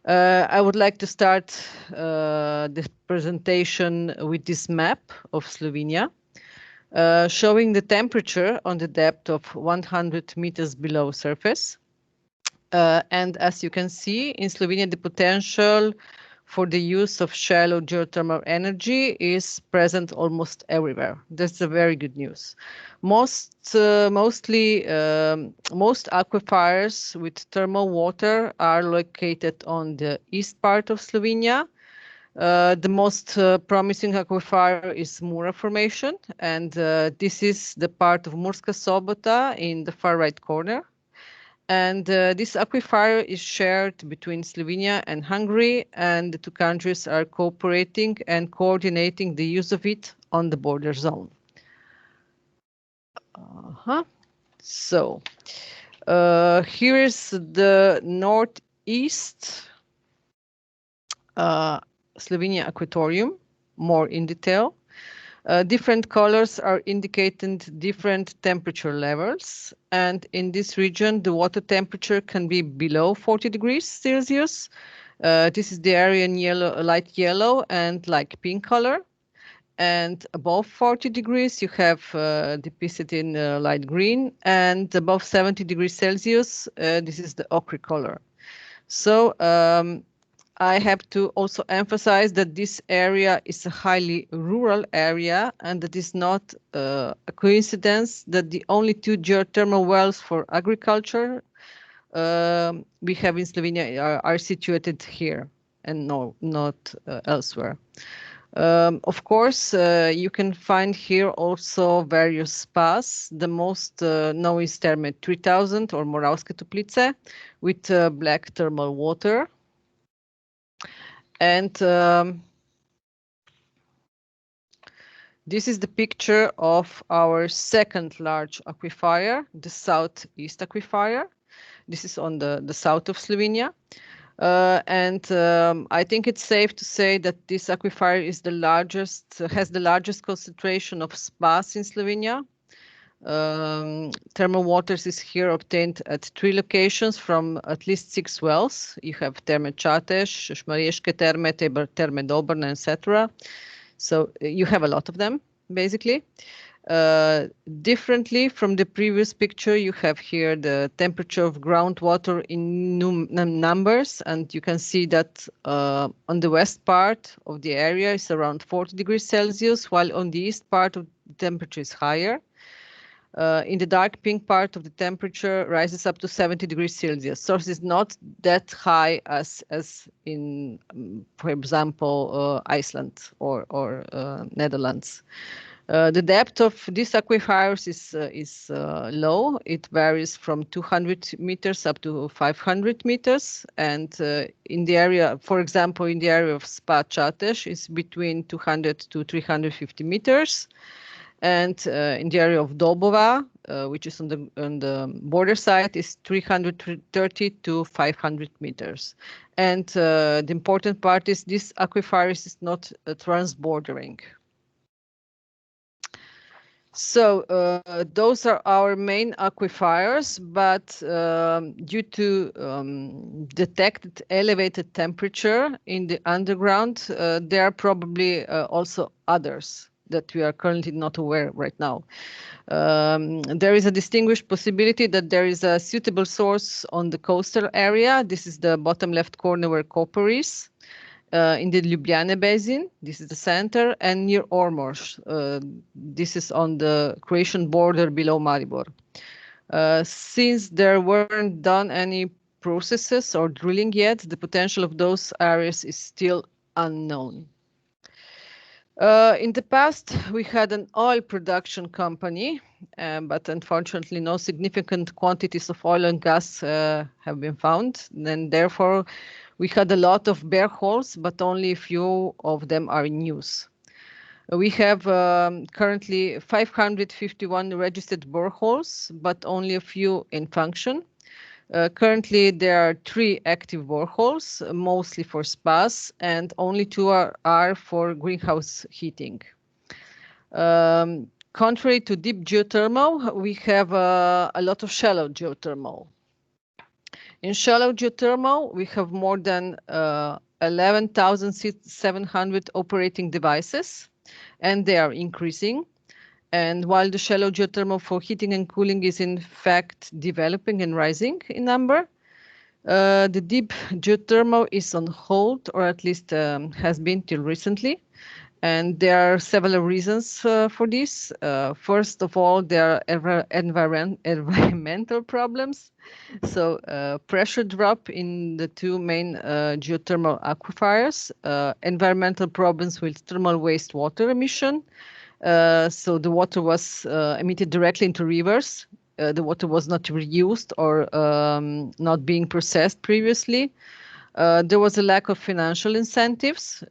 I would like to start this presentation with this map of Slovenia, showing the temperature on the depth of 100 meters below surface. And as you can see, in Slovenia, the potential for the use of shallow geothermal energy is present almost everywhere. That's a very good news. Most aquifers with thermal water are located on the east part of Slovenia. The most promising aquifer is Mura Formation, and this is the part of Murska Sobota in the far right corner. And this aquifer is shared between Slovenia and Hungary, and the two countries are cooperating and coordinating the use of it on the border zone. So here is the northeast Slovenia aquatorium, more in detail. Different colors are indicating different temperature levels, and in this region the water temperature can be below 40 degrees Celsius. This is the area in yellow, light yellow and like pink color, and above 40 degrees you have depicted in light green, and above 70 degrees Celsius this is the ochre color. So I have to also emphasize that this area is a highly rural area, and it is not a coincidence that the only two geothermal wells for agriculture we have in Slovenia are situated here. and not elsewhere. Of course, you can find here also various spas. The most known is Terme 3000 or Moravske Toplice with black thermal water. And this is the picture of our second large aquifer, the Southeast Aquifer. This is on the south of Slovenia. I think it's safe to say that this aquifer is the largest, has the largest concentration of spas in Slovenia. Thermal waters is here obtained at 3 locations from at least 6 wells. You have Terme Čatež, Šmarješke Terme, Terme Dobrna, etc. So you have a lot of them, basically. Differently from the previous picture, you have here the temperature of groundwater in numbers, and you can see that on the west part of the area is around 40 degrees Celsius, while on the east part of the temperature is higher. In the dark pink part of the temperature rises up to 70 degrees Celsius. So it's not that high as in, for example, Iceland or Netherlands. The depth of these aquifers is low. It varies from 200 meters up to 500 meters. And in the area, for example, in the area of Spa Čatež is between 200 to 350 meters. And in the area of Dobova, which is on the border side, is 330 to 500 meters. And the important part is this aquifer is not transbordering. So those are our main aquifers, but due to detected elevated temperature in the underground, there are probably also others that we are currently not aware right now. There is a distinguished possibility that there is a suitable source on the coastal area. This is the bottom left corner where copper is. In the Ljubljana basin, this is the center, and near Ormož. This is on the Croatian border below Maribor. Since there weren't done any processes or drilling yet, the potential of those areas is still unknown. In the past, we had an oil production company, but unfortunately no significant quantities of oil and gas have been found, and therefore we had a lot of bare holes, but only a few of them are in use. We have currently 551 registered boreholes, but only a few in function. Currently, there are 3 active boreholes, mostly for spas, and only 2 are for greenhouse heating. Contrary to deep geothermal, we have a lot of shallow geothermal. In shallow geothermal, we have more than 11,700 operating devices, and they are increasing. And while the shallow geothermal for heating and cooling is in fact developing and rising in number, the deep geothermal is on hold, or at least has been till recently. And there are several reasons for this. First of all, there are environmental problems. So pressure drop in the 2 main geothermal aquifers, environmental problems with thermal wastewater emission. So the water was emitted directly into rivers. The water was not reused or not being processed previously. There was a lack of financial incentives,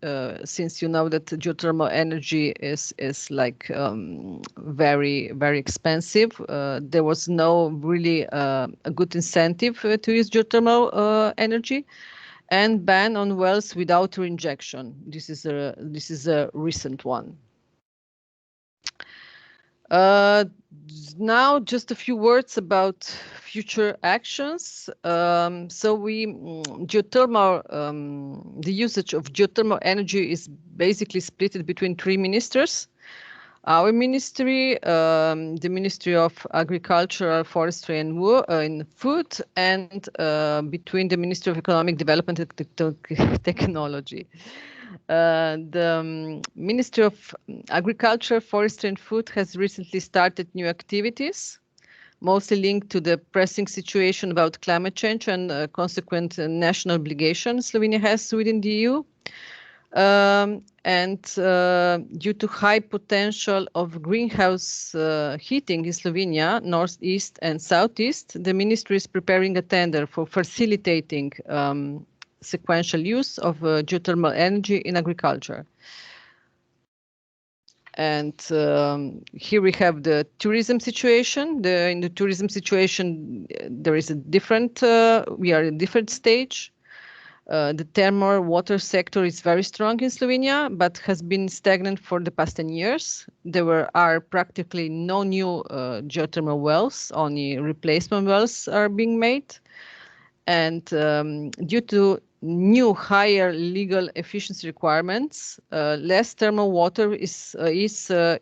since you know that geothermal energy is like very, very expensive. There was no really a good incentive to use geothermal energy, and ban on wells without reinjection. This is a recent one. Now, just a few words about future actions. Geothermal, the usage of geothermal energy is basically split between 3 ministers. Our ministry, the Ministry of Agriculture, Forestry and Food, and between the Ministry of Economic Development and Technology. The Ministry of Agriculture, Forestry and Food has recently started new activities. mostly linked to the pressing situation about climate change and consequent national obligations Slovenia has within the EU. And due to high potential of greenhouse heating in Slovenia, northeast and southeast, the ministry is preparing a tender for facilitating sequential use of geothermal energy in agriculture. And here we have the tourism situation. In the tourism situation, there is a different, we are in a different stage. The thermal water sector is very strong in Slovenia, but has been stagnant for the past 10 years. There are practically no new geothermal wells, only replacement wells are being made. And due to new higher legal efficiency requirements, less thermal water is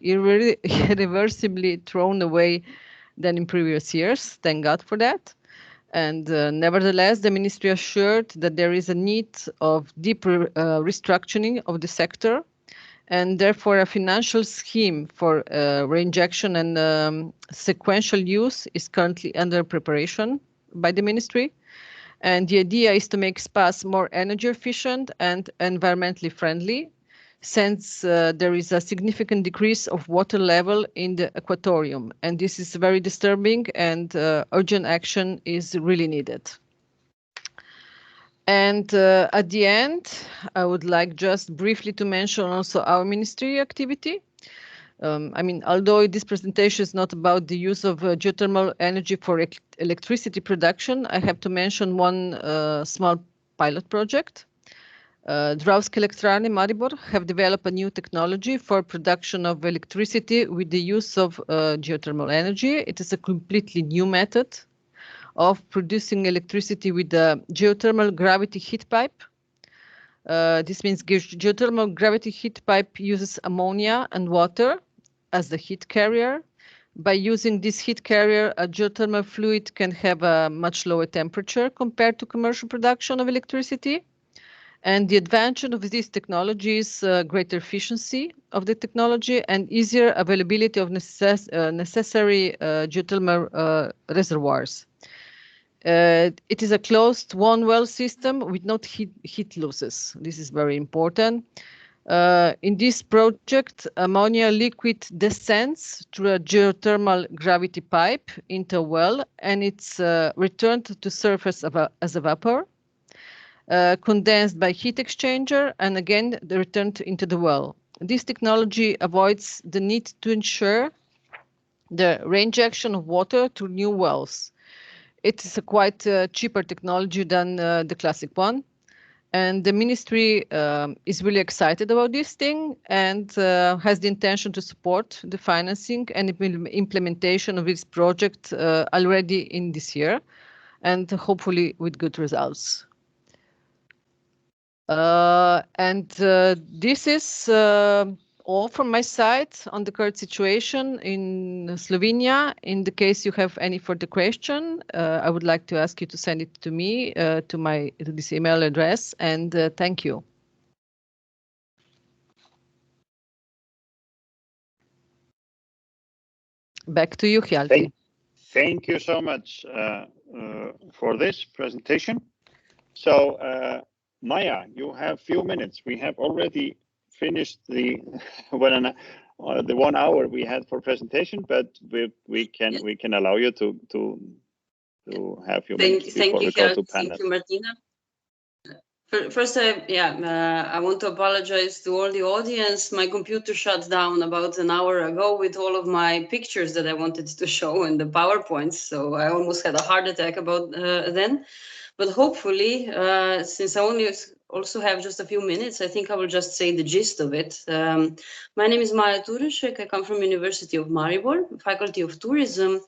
irreversibly thrown away than in previous years. Thank God for that. And nevertheless, the ministry assured that there is a need of deeper restructuring of the sector, and therefore a financial scheme for reinjection and sequential use is currently under preparation by the ministry. And the idea is to make spas more energy efficient and environmentally friendly, since there is a significant decrease of water level in the aquatorium. And this is very disturbing, and urgent action is really needed. And at the end, I would like just briefly to mention also our ministry activity. I mean, although this presentation is not about the use of geothermal energy for electricity production, I have to mention one small pilot project. Dravske Elektrarne Maribor have developed a new technology for production of electricity with the use of geothermal energy. It is a completely new method of producing electricity with the geothermal gravity heat pipe. This means geothermal gravity heat pipe uses ammonia and water as the heat carrier. By using this heat carrier, a geothermal fluid can have a much lower temperature compared to commercial production of electricity. And the advantage of this technology is greater efficiency of the technology and easier availability of necessary geothermal reservoirs. It is a closed one-well system with no heat losses. This is very important. In this project, ammonia liquid descends through a geothermal gravity pipe into a well, and it's returned to surface as a vapor, condensed by heat exchanger, and again returned into the well. This technology avoids the need to ensure the reinjection of water to new wells. It is a quite cheaper technology than the classic one. And the ministry is really excited about this thing and has the intention to support the financing and implementation of this project already in this year, and hopefully with good results. This is all from my side on the current situation in Slovenia. In the case you have any further question, I would like to ask you to send it to me to this email address, and thank you. Back to you, Hjalti. Thank you so much for this presentation. So Maya, you have few minutes. We have already finished the 1 hour we had for presentation, but we can allow you to have your minutes before we go to panel. Thank you, Martina. First, I want to apologize to all the audience. My computer shut down about an hour ago with all of my pictures that I wanted to show and the PowerPoints, so I almost had a heart attack about then. But hopefully, since I also have just a few minutes, I think I will just say the gist of it. My name is Maja Turušek. I come from University of Maribor, Faculty of Tourism.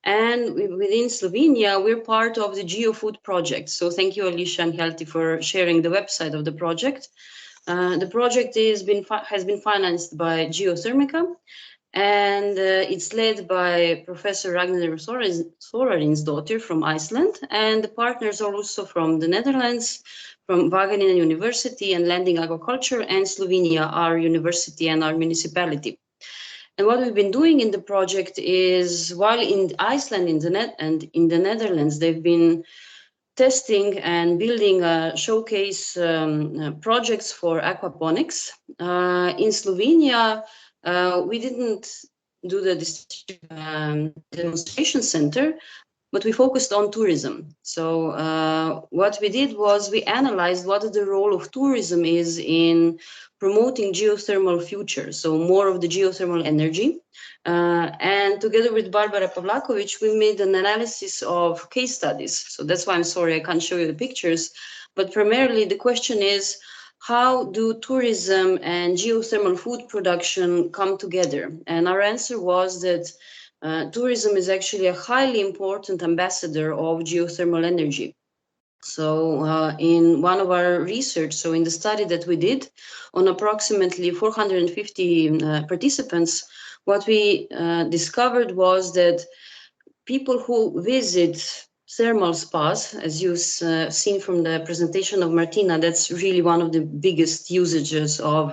And within Slovenia, we're part of the GEOFOOD project. So thank you, Alicia and Hjalti, for sharing the website of the project. The project has been financed by Geothermica, and it's led by Professor Ragnar Solarinsdottir from Iceland, and the partners are also from the Netherlands, from Wageningen University and Landing Agriculture, and Slovenia, our university and our municipality. And what we've been doing in the project is, while in Iceland and in the Netherlands, they've been testing and building showcase projects for aquaponics. In Slovenia, we didn't do the demonstration center, but we focused on tourism. So what we did was we analyzed what the role of tourism is in promoting geothermal future, so more of the geothermal energy. And together with Barbara Pavlakovic, we made an analysis of case studies. So that's why I'm sorry I can't show you the pictures, but primarily the question is, how do tourism and geothermal food production come together? And our answer was that tourism is actually a highly important ambassador of geothermal energy. So in one of our research, so in the study that we did on approximately 450 participants, what we discovered was that people who visit thermal spas, as you've seen from the presentation of Martina, that's really one of the biggest usages of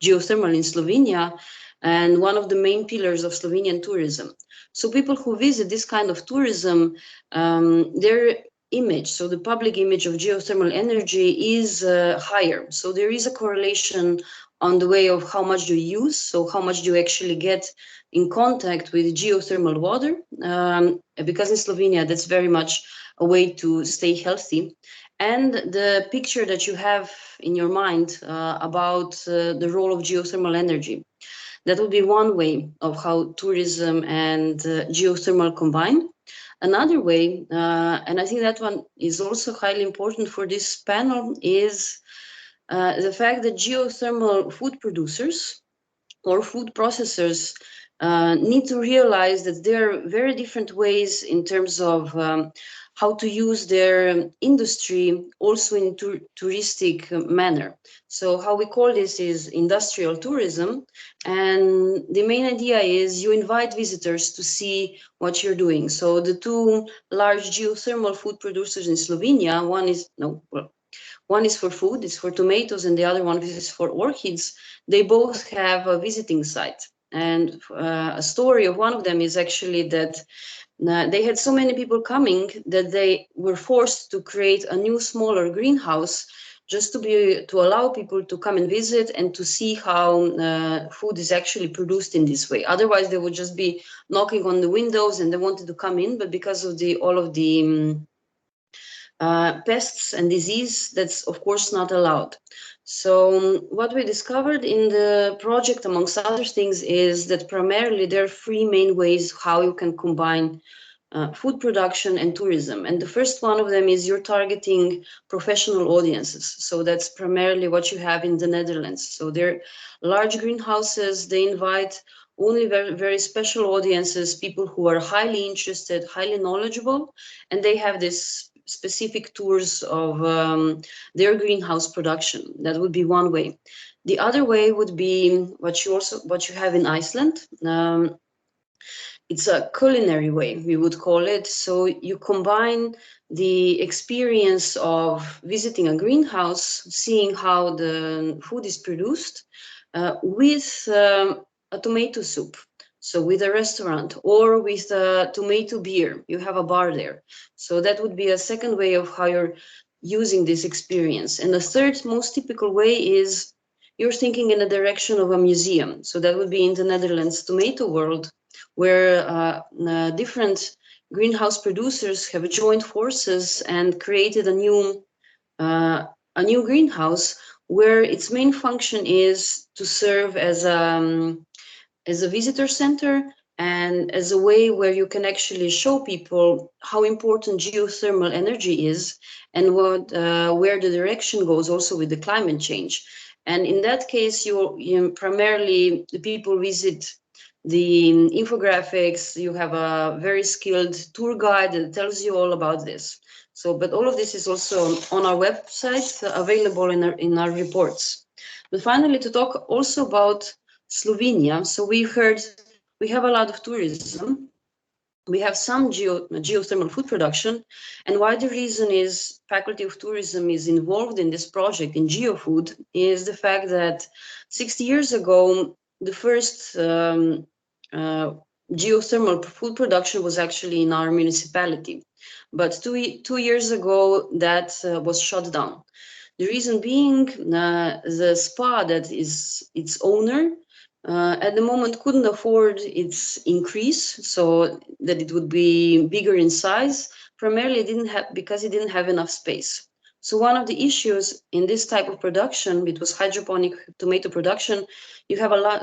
geothermal in Slovenia, and one of the main pillars of Slovenian tourism. So people who visit this kind of tourism, their image, so the public image of geothermal energy is higher. So there is a correlation on the way of how much do you use, so how much do you actually get in contact with geothermal water, because in Slovenia that's very much a way to stay healthy. And the picture that you have in your mind about the role of geothermal energy. That would be one way of how tourism and geothermal combine. Another way, and I think that one is also highly important for this panel, is the fact that geothermal food producers or food processors need to realize that there are very different ways in terms of how to use their industry also in touristic manner. So how we call this is industrial tourism. And the main idea is you invite visitors to see what you're doing. So the two large geothermal food producers in Slovenia, one is for food, it's for tomatoes, and the other one is for orchids. They both have a visiting site. And a story of one of them is actually that they had so many people coming that they were forced to create a new, smaller greenhouse just to allow people to come and visit and to see how food is actually produced in this way. Otherwise, they would just be knocking on the windows and they wanted to come in, but because of all of the pests and disease, that's of course not allowed. So what we discovered in the project, amongst other things, is that primarily there are three main ways how you can combine food production and tourism. And the first one of them is you're targeting professional audiences. So that's primarily what you have in the Netherlands. So they're large greenhouses, they invite only very, very special audiences, people who are highly interested, highly knowledgeable, and they have this specific tours of their greenhouse production. That would be one way. The other way would be what you have in Iceland. It's a culinary way, we would call it. So you combine the experience of visiting a greenhouse, seeing how the food is produced, with a tomato soup. So with a restaurant or with a tomato beer, you have a bar there. So that would be a second way of how you're using this experience. And the third most typical way is you're thinking in the direction of a museum. So that would be in the Netherlands tomato world, where different greenhouse producers have joined forces and created a new greenhouse where its main function is to serve as a visitor center and as a way where you can actually show people how important geothermal energy is and where the direction goes also with the climate change. And in that case, you primarily the people visit the infographics, you have a very skilled tour guide that tells you all about this. So, but all of this is also on our website, available in our reports. But finally, to talk also about Slovenia. So we have a lot of tourism. We have some geothermal food production. And why the reason is Faculty of Tourism is involved in this project in GeoFood is the fact that 60 years ago, the first geothermal food production was actually in our municipality. But two years ago, that was shut down. The reason being, the spa that is its owner at the moment couldn't afford its increase, so that it would be bigger in size. Primarily, because it didn't have enough space. So one of the issues in this type of production, it was hydroponic tomato production, you have a lot,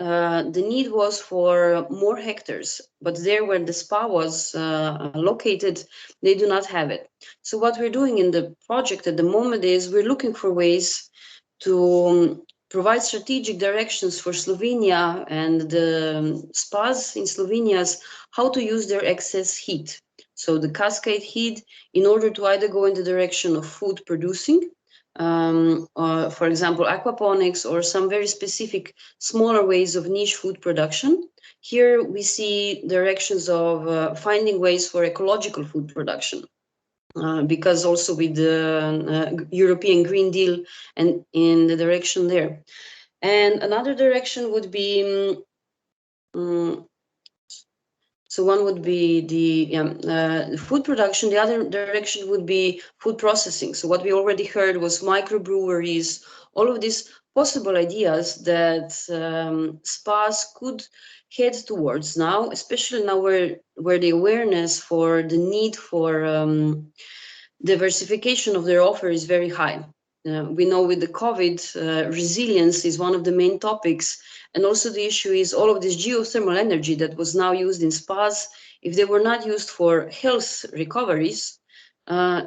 the need was for more hectares, but there where the spa was located, they do not have it. So what we're doing in the project at the moment is we're looking for ways to provide strategic directions for Slovenia and the spas in Slovenia's how to use their excess heat. So the cascade heat, in order to either go in the direction of food producing, for example, aquaponics, or some very specific smaller ways of niche food production. Here we see directions of finding ways for ecological food production. Because also with the European Green Deal and in the direction there. And another direction would be so one would be the food production. The other direction would be food processing. So what we already heard was microbreweries, all of these possible ideas that spas could head towards now, especially now where the awareness for the need for diversification of their offer is very high. We know with the COVID, resilience is one of the main topics. And also the issue is all of this geothermal energy that was now used in spas, if they were not used for health recoveries, they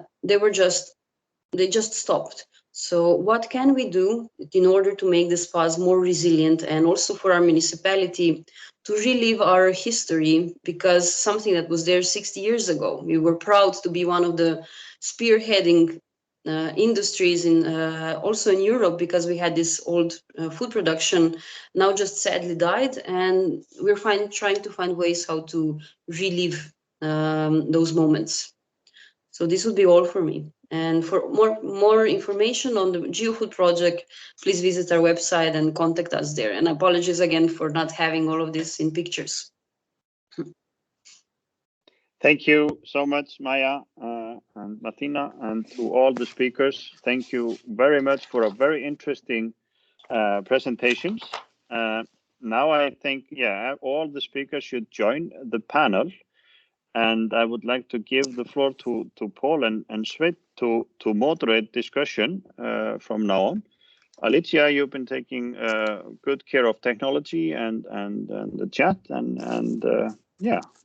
just stopped. So what can we do in order to make the spas more resilient, and also for our municipality to relive our history, because something that was there 60 years ago, we were proud to be one of the spearheading industries in also in Europe, because we had this old food production now just sadly died, and we're trying to find ways how to relive those moments. So this would be all for me. And for more information on the GeoFood project, please visit our website and contact us there. And apologies again for not having all of this in pictures. Thank you so much, Maya and Martina, and to all the speakers. Thank you very much for a very interesting presentations. Now I think, all the speakers should join the panel. And I would like to give the floor to Paul and Svit to moderate discussion from now on. Alicia, you've been taking good care of technology and the chat, and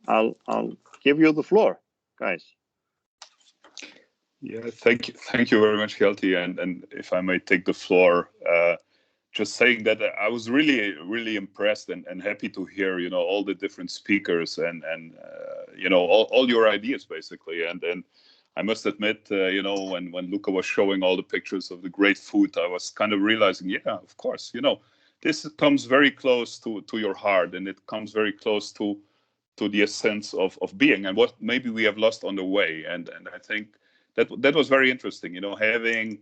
I'll give you the floor, guys. Yeah, thank you very much, Hjalti. And if I may take the floor, just saying that I was really impressed and happy to hear, all the different speakers and all your ideas basically. And I must admit, when Luca was showing all the pictures of the great food, I was kind of realizing, yeah, of course, this comes very close to your heart, and it comes very close to the essence of being, and what maybe we have lost on the way. And I think that was very interesting, having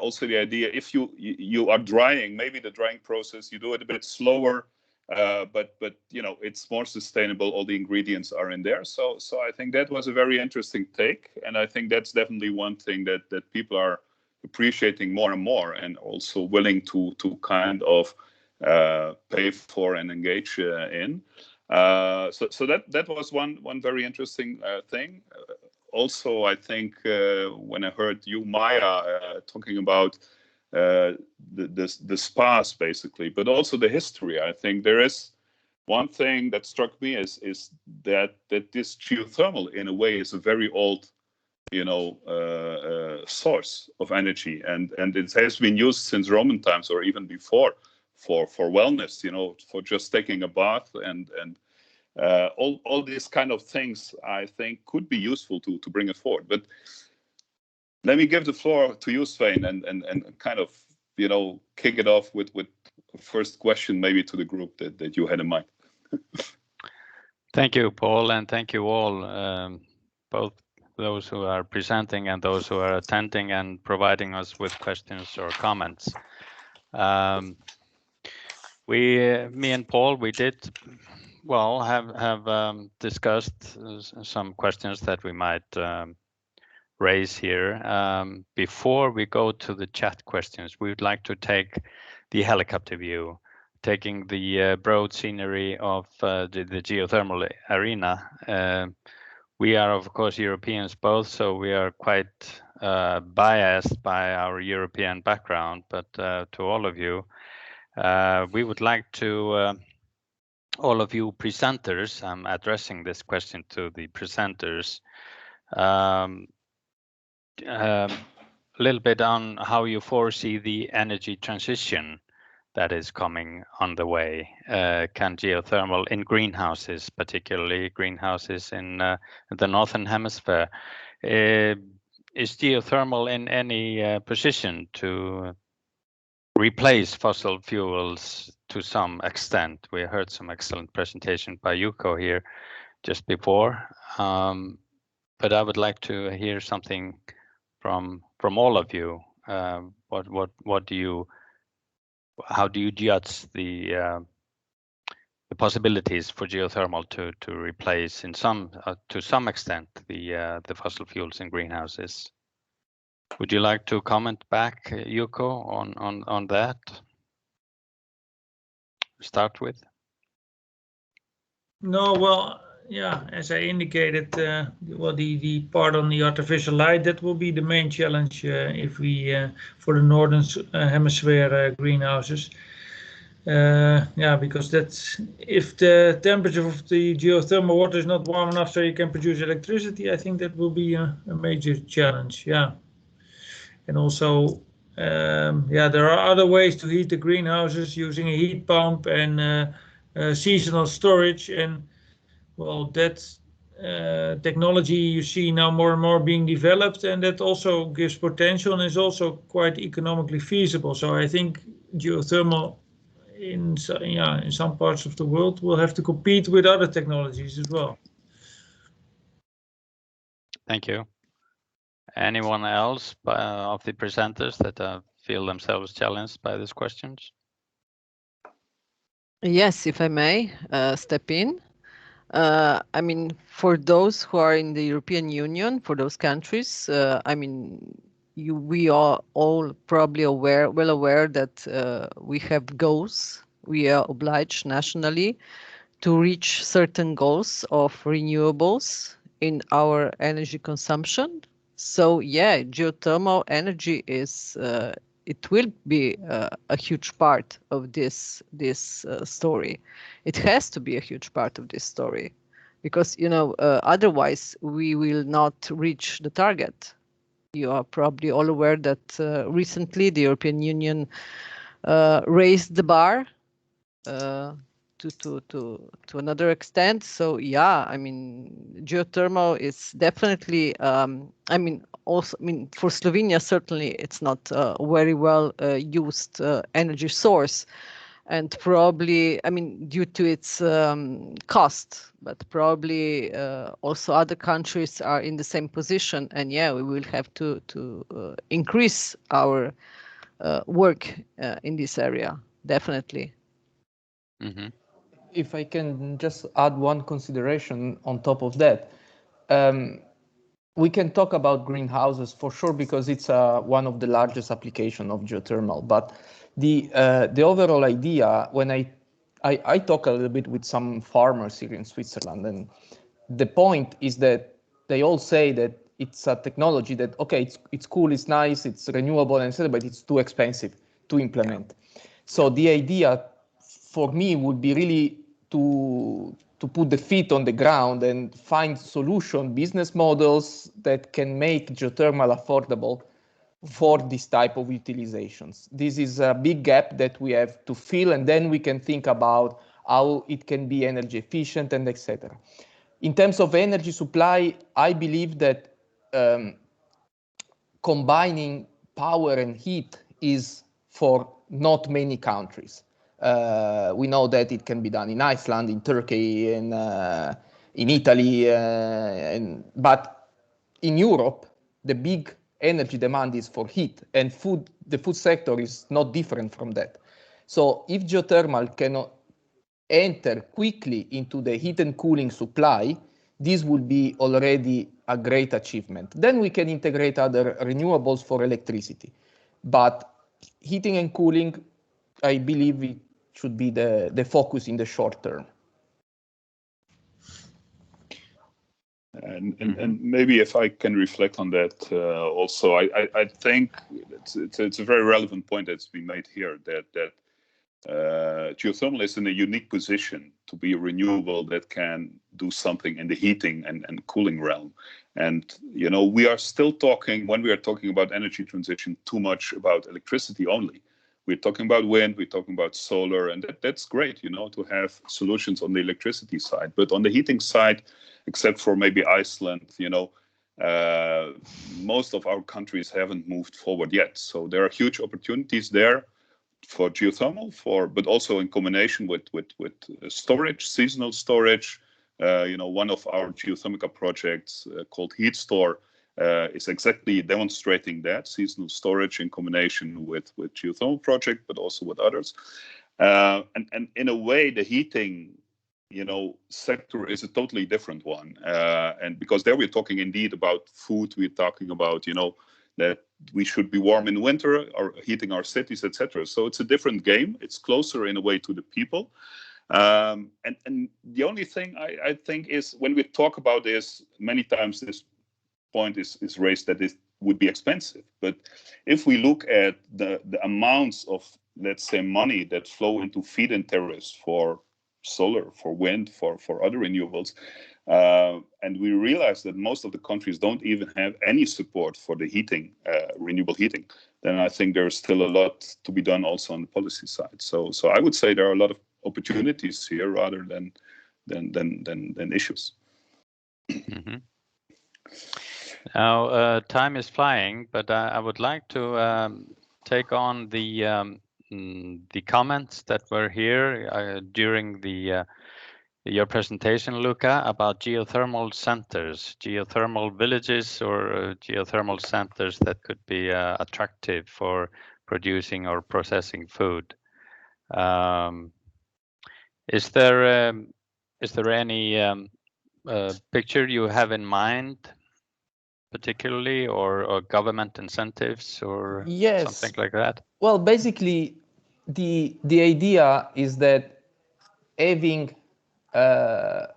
also the idea, if you are drying, maybe the drying process, you do it a bit slower, but it's more sustainable. All the ingredients are in there. So I think that was a very interesting take, and I think that's definitely one thing that people are appreciating more and more, and also willing to kind of pay for and engage in. So that was one very interesting thing. Also, I think when I heard you, Maya, talking about the spas basically, but also the history, I think there is one thing that struck me is that this geothermal in a way is a very old source of energy, and it has been used since Roman times or even before for wellness, for just taking a bath and all these kind of things, I think, could be useful to bring it forward. But let me give the floor to you, Svein, and kind of kick it off with the first question, maybe to the group that you had in mind. Thank you, Paul, and thank you all, both those who are presenting and those who are attending and providing us with questions or comments. Me and Paul, we did have discussed some questions that we might raise here. Before we go to the chat questions, we would like to take the helicopter view, taking the broad scenery of the geothermal arena. We are, of course, Europeans both, so we are quite biased by our European background, but to all of you, we would like to, all of you presenters, I'm addressing this question to the presenters, a little bit on how you foresee the energy transition that is coming on the way. Can geothermal in greenhouses, particularly greenhouses in the Northern Hemisphere, is geothermal in any position to replace fossil fuels to some extent? We heard some excellent presentation by Yuko here just before, but I would like to hear something from all of you. How do you judge the possibilities for geothermal to replace to some extent the fossil fuels in greenhouses? Would you like to comment back, Yuko, on that? Start with. No, well, yeah, as I indicated, the part on the artificial light, that will be the main challenge if we for the northern hemisphere greenhouses. Because that's if the temperature of the geothermal water is not warm enough so you can produce electricity, I think that will be a major challenge. Yeah, and also, there are other ways to heat the greenhouses using a heat pump and seasonal storage, and well, that's technology you see now more and more being developed, and that also gives potential and is also quite economically feasible. So I think geothermal in some parts of the world will have to compete with other technologies as well. Thank you. Anyone else of the presenters that feel themselves challenged by these questions? Yes, if I may step in. I mean, for those who are in the European Union, for those countries, I mean, we are all probably well aware that we have goals. We are obliged nationally to reach certain goals of renewables in our energy consumption. So yeah, geothermal energy is it will be a huge part of this story. It has to be a huge part of this story, because otherwise we will not reach the target. You are probably all aware that recently the European Union raised the bar to another extent. So yeah, I mean, geothermal is definitely, for Slovenia, certainly it's not a very well used energy source, and probably, I mean, due to its cost, but probably also other countries are in the same position, and yeah, we will have to increase our work in this area, definitely. Mm-hmm. If I can just add one consideration on top of that, we can talk about greenhouses for sure because it's one of the largest applications of geothermal. But the overall idea, when I talk a little bit with some farmers here in Switzerland, and the point is that they all say that it's a technology that, okay, it's cool, it's nice, it's renewable, and etc., but it's too expensive to implement. So the idea for me would be really to put the feet on the ground and find business models that can make geothermal affordable for this type of utilizations. This is a big gap that we have to fill, and then we can think about how it can be energy efficient and etc. In terms of energy supply, I believe that combining power and heat is for not many countries. We know that it can be done in Iceland, in Turkey, in Italy, but in Europe, the big energy demand is for heat, and the food sector is not different from that. So if geothermal can enter quickly into the heat and cooling supply, this will be already a great achievement. Then we can integrate other renewables for electricity. But heating and cooling, I believe it should be the focus in the short term. And maybe if I can reflect on that also, I think it's a very relevant point that's been made here, that geothermal is in a unique position to be a renewable that can do something in the heating and cooling realm. And, you know, we are still talking, when we are talking about energy transition, too much about electricity only. We're talking about wind, we're talking about solar, and that's great, you know, to have solutions on the electricity side. But on the heating side, except for maybe Iceland, you know, most of our countries haven't moved forward yet. So there are huge opportunities there for geothermal, but also in combination with storage, seasonal storage. You know, one of our geothermal projects called Heat Store is exactly demonstrating that, seasonal storage in combination with geothermal project, but also with others. And in a way, the heating, you know, sector is a totally different one. And because there we're talking indeed about food, we're talking about, you know, that we should be warm in winter or heating our cities, etc. So it's a different game. It's closer in a way to the people. And the only thing I think is when we talk about this, many times this point is raised that it would be expensive. But if we look at the amounts of, let's say, money that flow into feed-in tariffs for solar, for wind, for other renewables, and we realize that most of the countries don't even have any support for the heating, renewable heating, then I think there's still a lot to be done also on the policy side. So I would say there are a lot of opportunities here rather than issues. Mm-hmm. Now, time is flying, but I would like to take on the comments that were here during your presentation, Luca, about geothermal centers, geothermal villages, or geothermal centers that could be attractive for producing or processing food. Is there any picture you have in mind, particularly, or government incentives or something like that? Well, basically, the idea is that having a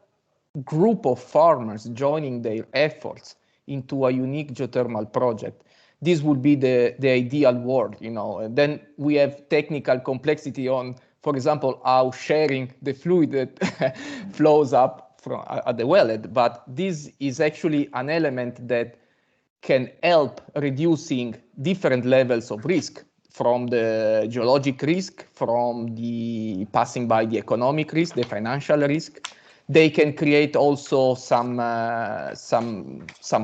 group of farmers joining their efforts into a unique geothermal project, this would be the ideal world, you know. And then we have technical complexity on, for example, how sharing the fluid that flows up from at the wellhead. But this is actually an element that can help reducing different levels of risk, from the geologic risk, from the passing by the economic risk, the financial risk. They can create also some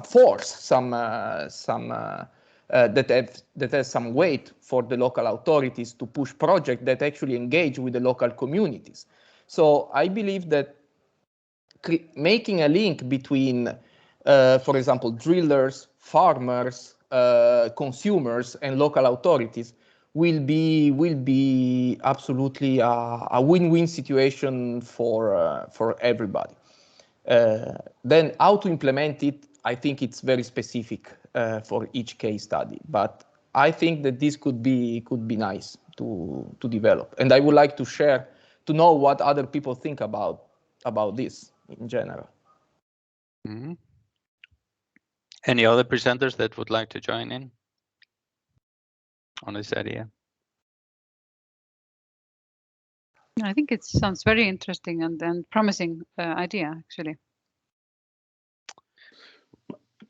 force, that has some weight for the local authorities to push projects that actually engage with the local communities. So I believe that making a link between, for example, drillers, farmers, consumers, and local authorities will be absolutely a win-win situation for everybody. Then how to implement it, I think it's very specific for each case study. But I think that this could be nice to develop. And I would like to know what other people think about this in general. Mm-hmm. Any other presenters that would like to join in on this idea? I think it sounds very interesting and promising idea, actually.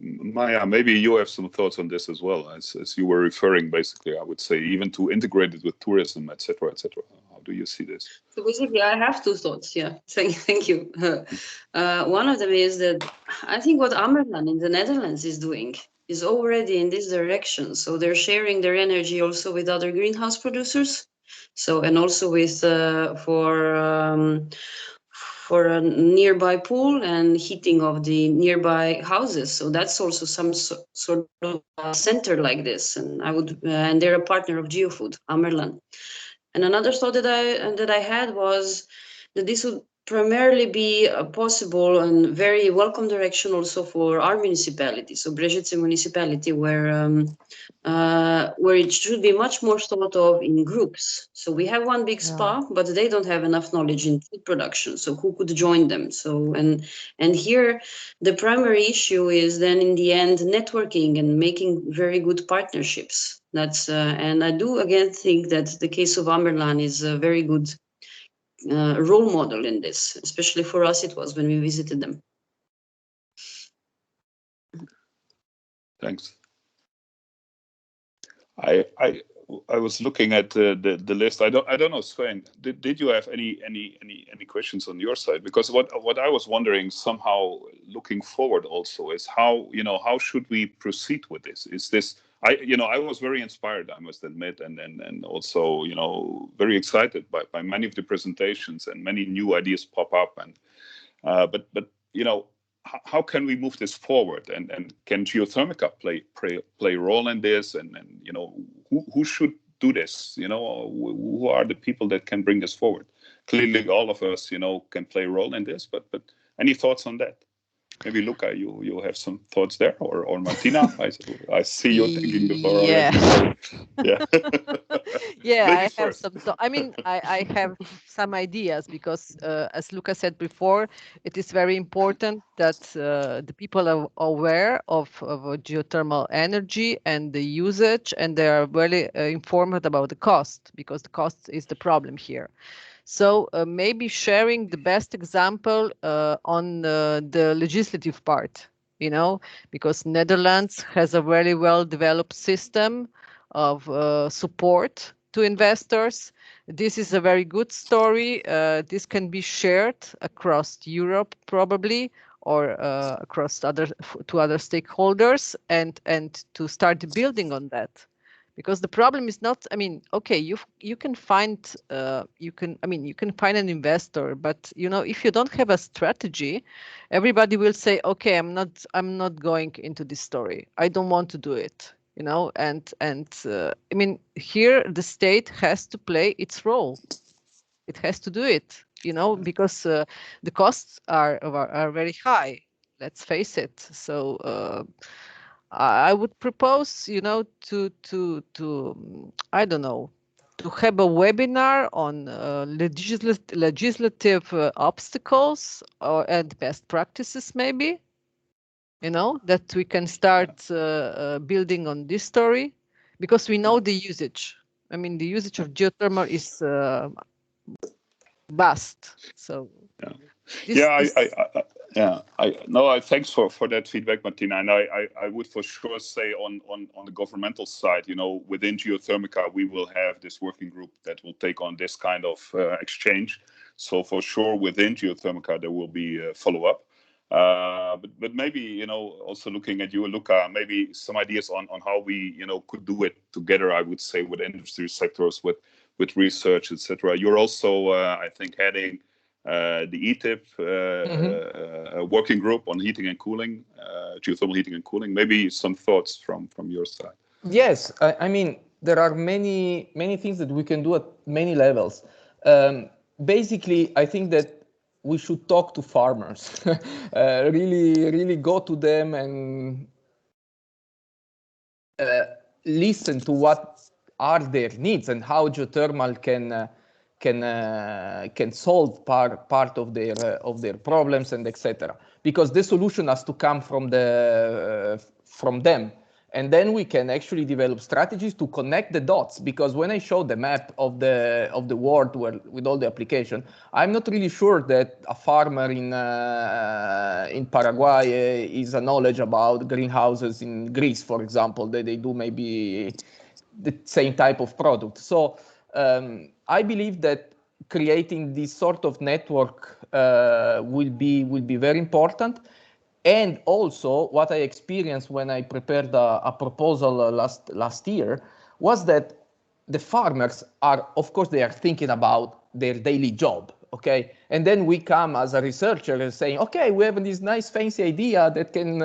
Maya, maybe you have some thoughts on this as well, as you were referring, basically, I would say, even to integrate it with tourism, etc., etc. How do you see this? So basically, I have two thoughts. Yeah, thank you. One of them is that I think what Amerland in the Netherlands is doing is already in this direction. So they're sharing their energy also with other greenhouse producers. So, and also with for a nearby pool and heating of the nearby houses. So that's also some sort of center like this. And and they're a partner of GeoFood, Amerland. And another thought that I had was that this would primarily be a possible and very welcome direction also for our municipality, so Brežice municipality, where it should be much more thought of in groups. So we have one big spa, but they don't have enough knowledge in food production. So who could join them? So and here the primary issue is then in the end networking and making very good partnerships. That's and I do again think that the case of Amberlan is a very good role model in this, especially for us it was when we visited them. Thanks. I was looking at the list. I don't know, Sven. Did you have any questions on your side? Because what I was wondering, somehow looking forward also, is how should we proceed with this? Is this I was very inspired, I must admit, and also very excited by many of the presentations, and many new ideas pop up, and but how can we move this forward, and can Geothermica play a role in this, and who should do this? Who are the people that can bring this forward? Clearly, all of us can play a role in this, but any thoughts on that? Maybe Luca, you have some thoughts there, or Martina. I see you thinking before already. So, yeah. Yeah, I have some. I mean, I have some ideas, because as Luca said before, it is very important that the people are aware of geothermal energy and the usage, and they are really informed about the cost, because the cost is the problem here. So maybe sharing the best example on the legislative part, because Netherlands has a very well developed system of support to investors. This is a very good story. This can be shared across Europe probably, or across other stakeholders, and to start building on that. Because the problem is not, I mean, okay, you can find you can find an investor, but if you don't have a strategy, everybody will say, okay, I'm not going into this story. I don't want to do it. And I mean, here the state has to play its role. It has to do it, because the costs are very high. Let's face it. So I would propose, to I don't know, to have a webinar on legislative obstacles and best practices, maybe. That we can start building on this story, because we know the usage. I mean, the usage of geothermal is vast. So thanks for that feedback, Martina. And I would for sure say on the governmental side, within Geothermica, we will have this working group that will take on this kind of exchange. So for sure, within Geothermica, there will be follow up. But maybe also looking at you, Luca, maybe some ideas on how we could do it together. I would say with industry sectors, with research, etc. You're also I think heading the ETIP working group on heating and cooling, geothermal heating and cooling. Maybe some thoughts from your side. Yes, I mean, there are many things that we can do at many levels. Basically, I think that we should talk to farmers, really go to them and listen to what are their needs and how geothermal can solve part of their problems, and etc. Because the solution has to come from them. And then we can actually develop strategies to connect the dots. Because when I show the map of the world with all the application, I'm not really sure that a farmer in Paraguay is a knowledge about greenhouses in Greece, for example, that they do maybe the same type of product. So I believe that creating this sort of network will be very important. And also, what I experienced when I prepared a proposal last year was that the farmers are, of course, they are thinking about their daily job, okay? And then we come as a researcher and saying, okay, we have this nice fancy idea that can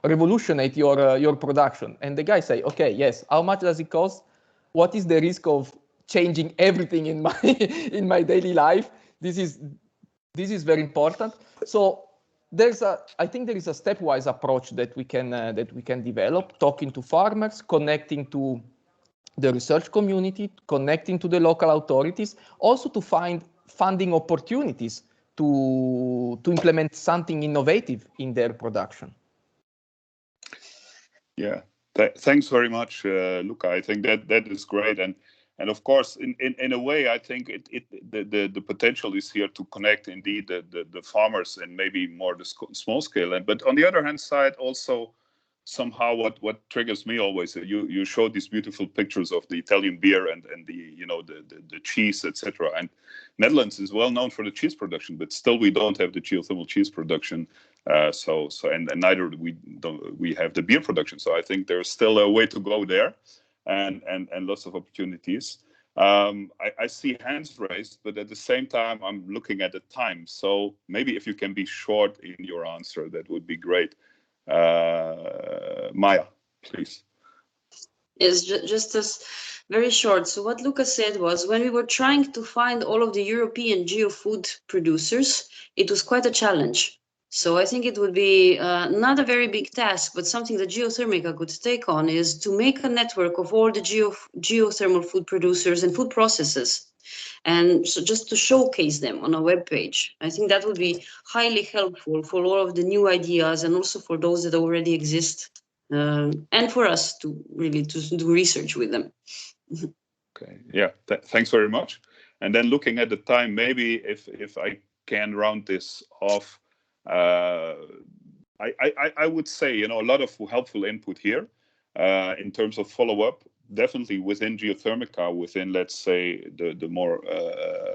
revolutionate your production. And the guy say, okay, yes, how much does it cost? What is the risk of changing everything in my in my daily life. This is very important. So I think there is a stepwise approach that we can develop, talking to farmers, connecting to the research community, connecting to the local authorities, also to find funding opportunities to implement something innovative in their production. Yeah, thanks very much, Luca. I think that is great, and of course, in a way, I think the potential is here to connect indeed the farmers and maybe more the small scale. But on the other hand side, also somehow what triggers me always, you show these beautiful pictures of the Italian beer and the cheese, etc. And Netherlands is well known for the cheese production, but still we don't have the geothermal cheese production. And neither we have the beer production. So I think there's still a way to go there, and lots of opportunities. I see hands raised, but at the same time, I'm looking at the time. So maybe if you can be short in your answer, that would be great. Maya, please. Yes, just as very short. So what Luca said was, when we were trying to find all of the European geofood producers, it was quite a challenge. So I think it would be not a very big task, but something that Geothermica could take on is to make a network of all the geothermal food producers and food processes. And so just to showcase them on a web page. I think that would be highly helpful for all of the new ideas and also for those that already exist. And for us to really to do research with them. Okay, yeah, thanks very much. And then looking at the time, maybe if I can round this off, I would say, a lot of helpful input here in terms of follow-up, definitely within Geothermica, within, let's say, the more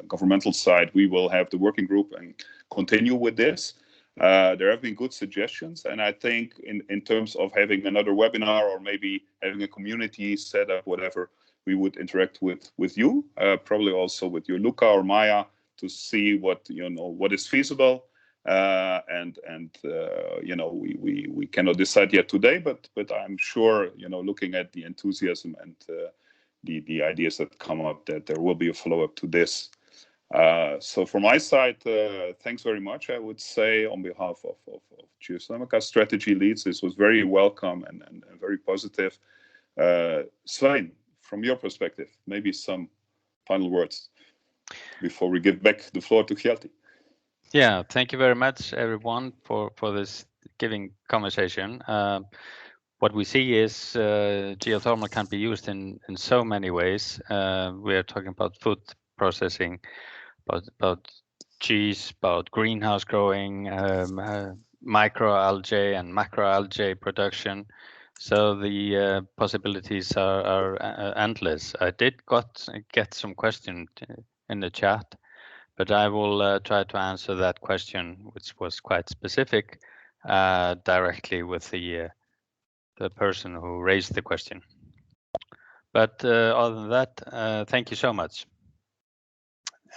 governmental side, we will have the working group and continue with this. There have been good suggestions, and I think in terms of having another webinar or maybe having a community set up, whatever, we would interact with you, probably also with you, Luca or Maya, to see what is feasible. We cannot decide yet today, but I'm sure, looking at the enthusiasm and the ideas that come up, that there will be a follow-up to this. So from my side, thanks very much. I would say on behalf of Geothermica strategy leads, this was very welcome and very positive. Svein, from your perspective, maybe some final words before we give back the floor to Hjalti. Yeah, thank you very much, everyone, for this giving conversation. What we see is geothermal can be used in so many ways. We are talking about food processing, about cheese, about greenhouse growing, microalgae and macroalgae production. So the possibilities are endless. I did get some questions in the chat, but I will try to answer that question, which was quite specific, directly with the person who raised the question. But other than that, thank you so much.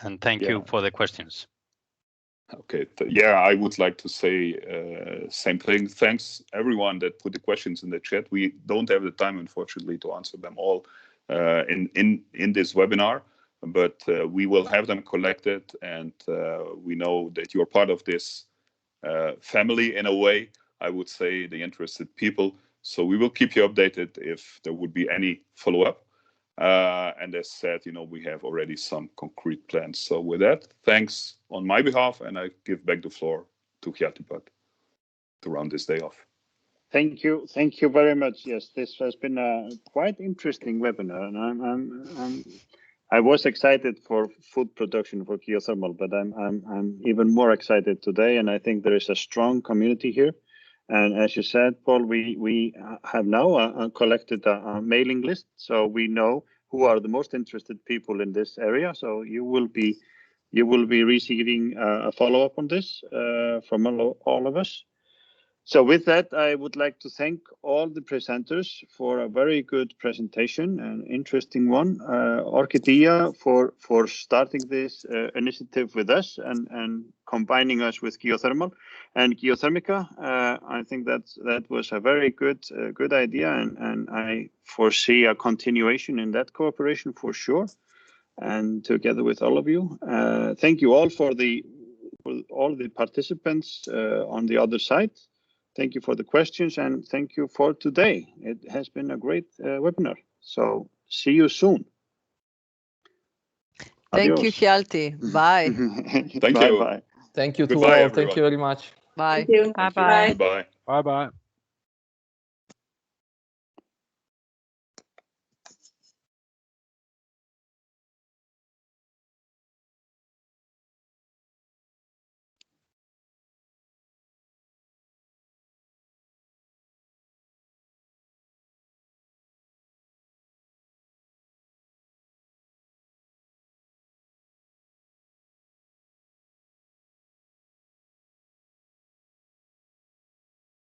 And thank you for the questions. Okay, yeah, I would like to say same thing. Thanks everyone that put the questions in the chat. We don't have the time, unfortunately, to answer them all in this webinar, but we will have them collected, and we know that you're part of this family in a way, I would say, the interested people. So we will keep you updated if there would be any follow-up. And as said, we have already some concrete plans. So with that, thanks on my behalf, and I give back the floor to Hjalti to round this day off. Thank you very much. Yes, this has been a quite interesting webinar, and I was excited for food production for geothermal, but I'm even more excited today, and I think there is a strong community here. And as you said, Paul, we have now collected a mailing list, so we know who are the most interested people in this area. So you will be receiving a follow-up on this from all of us. So with that, I would like to thank all the presenters for a very good presentation, an interesting one. Orchidia for starting this initiative with us and combining us with Geothermal and Geothermica. I think that was a very good idea, and I foresee a continuation in that cooperation for sure. and together with all of you. Thank you all for all the participants on the other side. Thank you for the questions, and thank you for today. It has been a great webinar. So see you soon. Thank you, Adios. Hjalti. Bye. Thank you. Bye. Thank you to Goodbye, all. everyone. Thank you very much. Bye. Thank you. Bye-bye. Goodbye. Bye bye.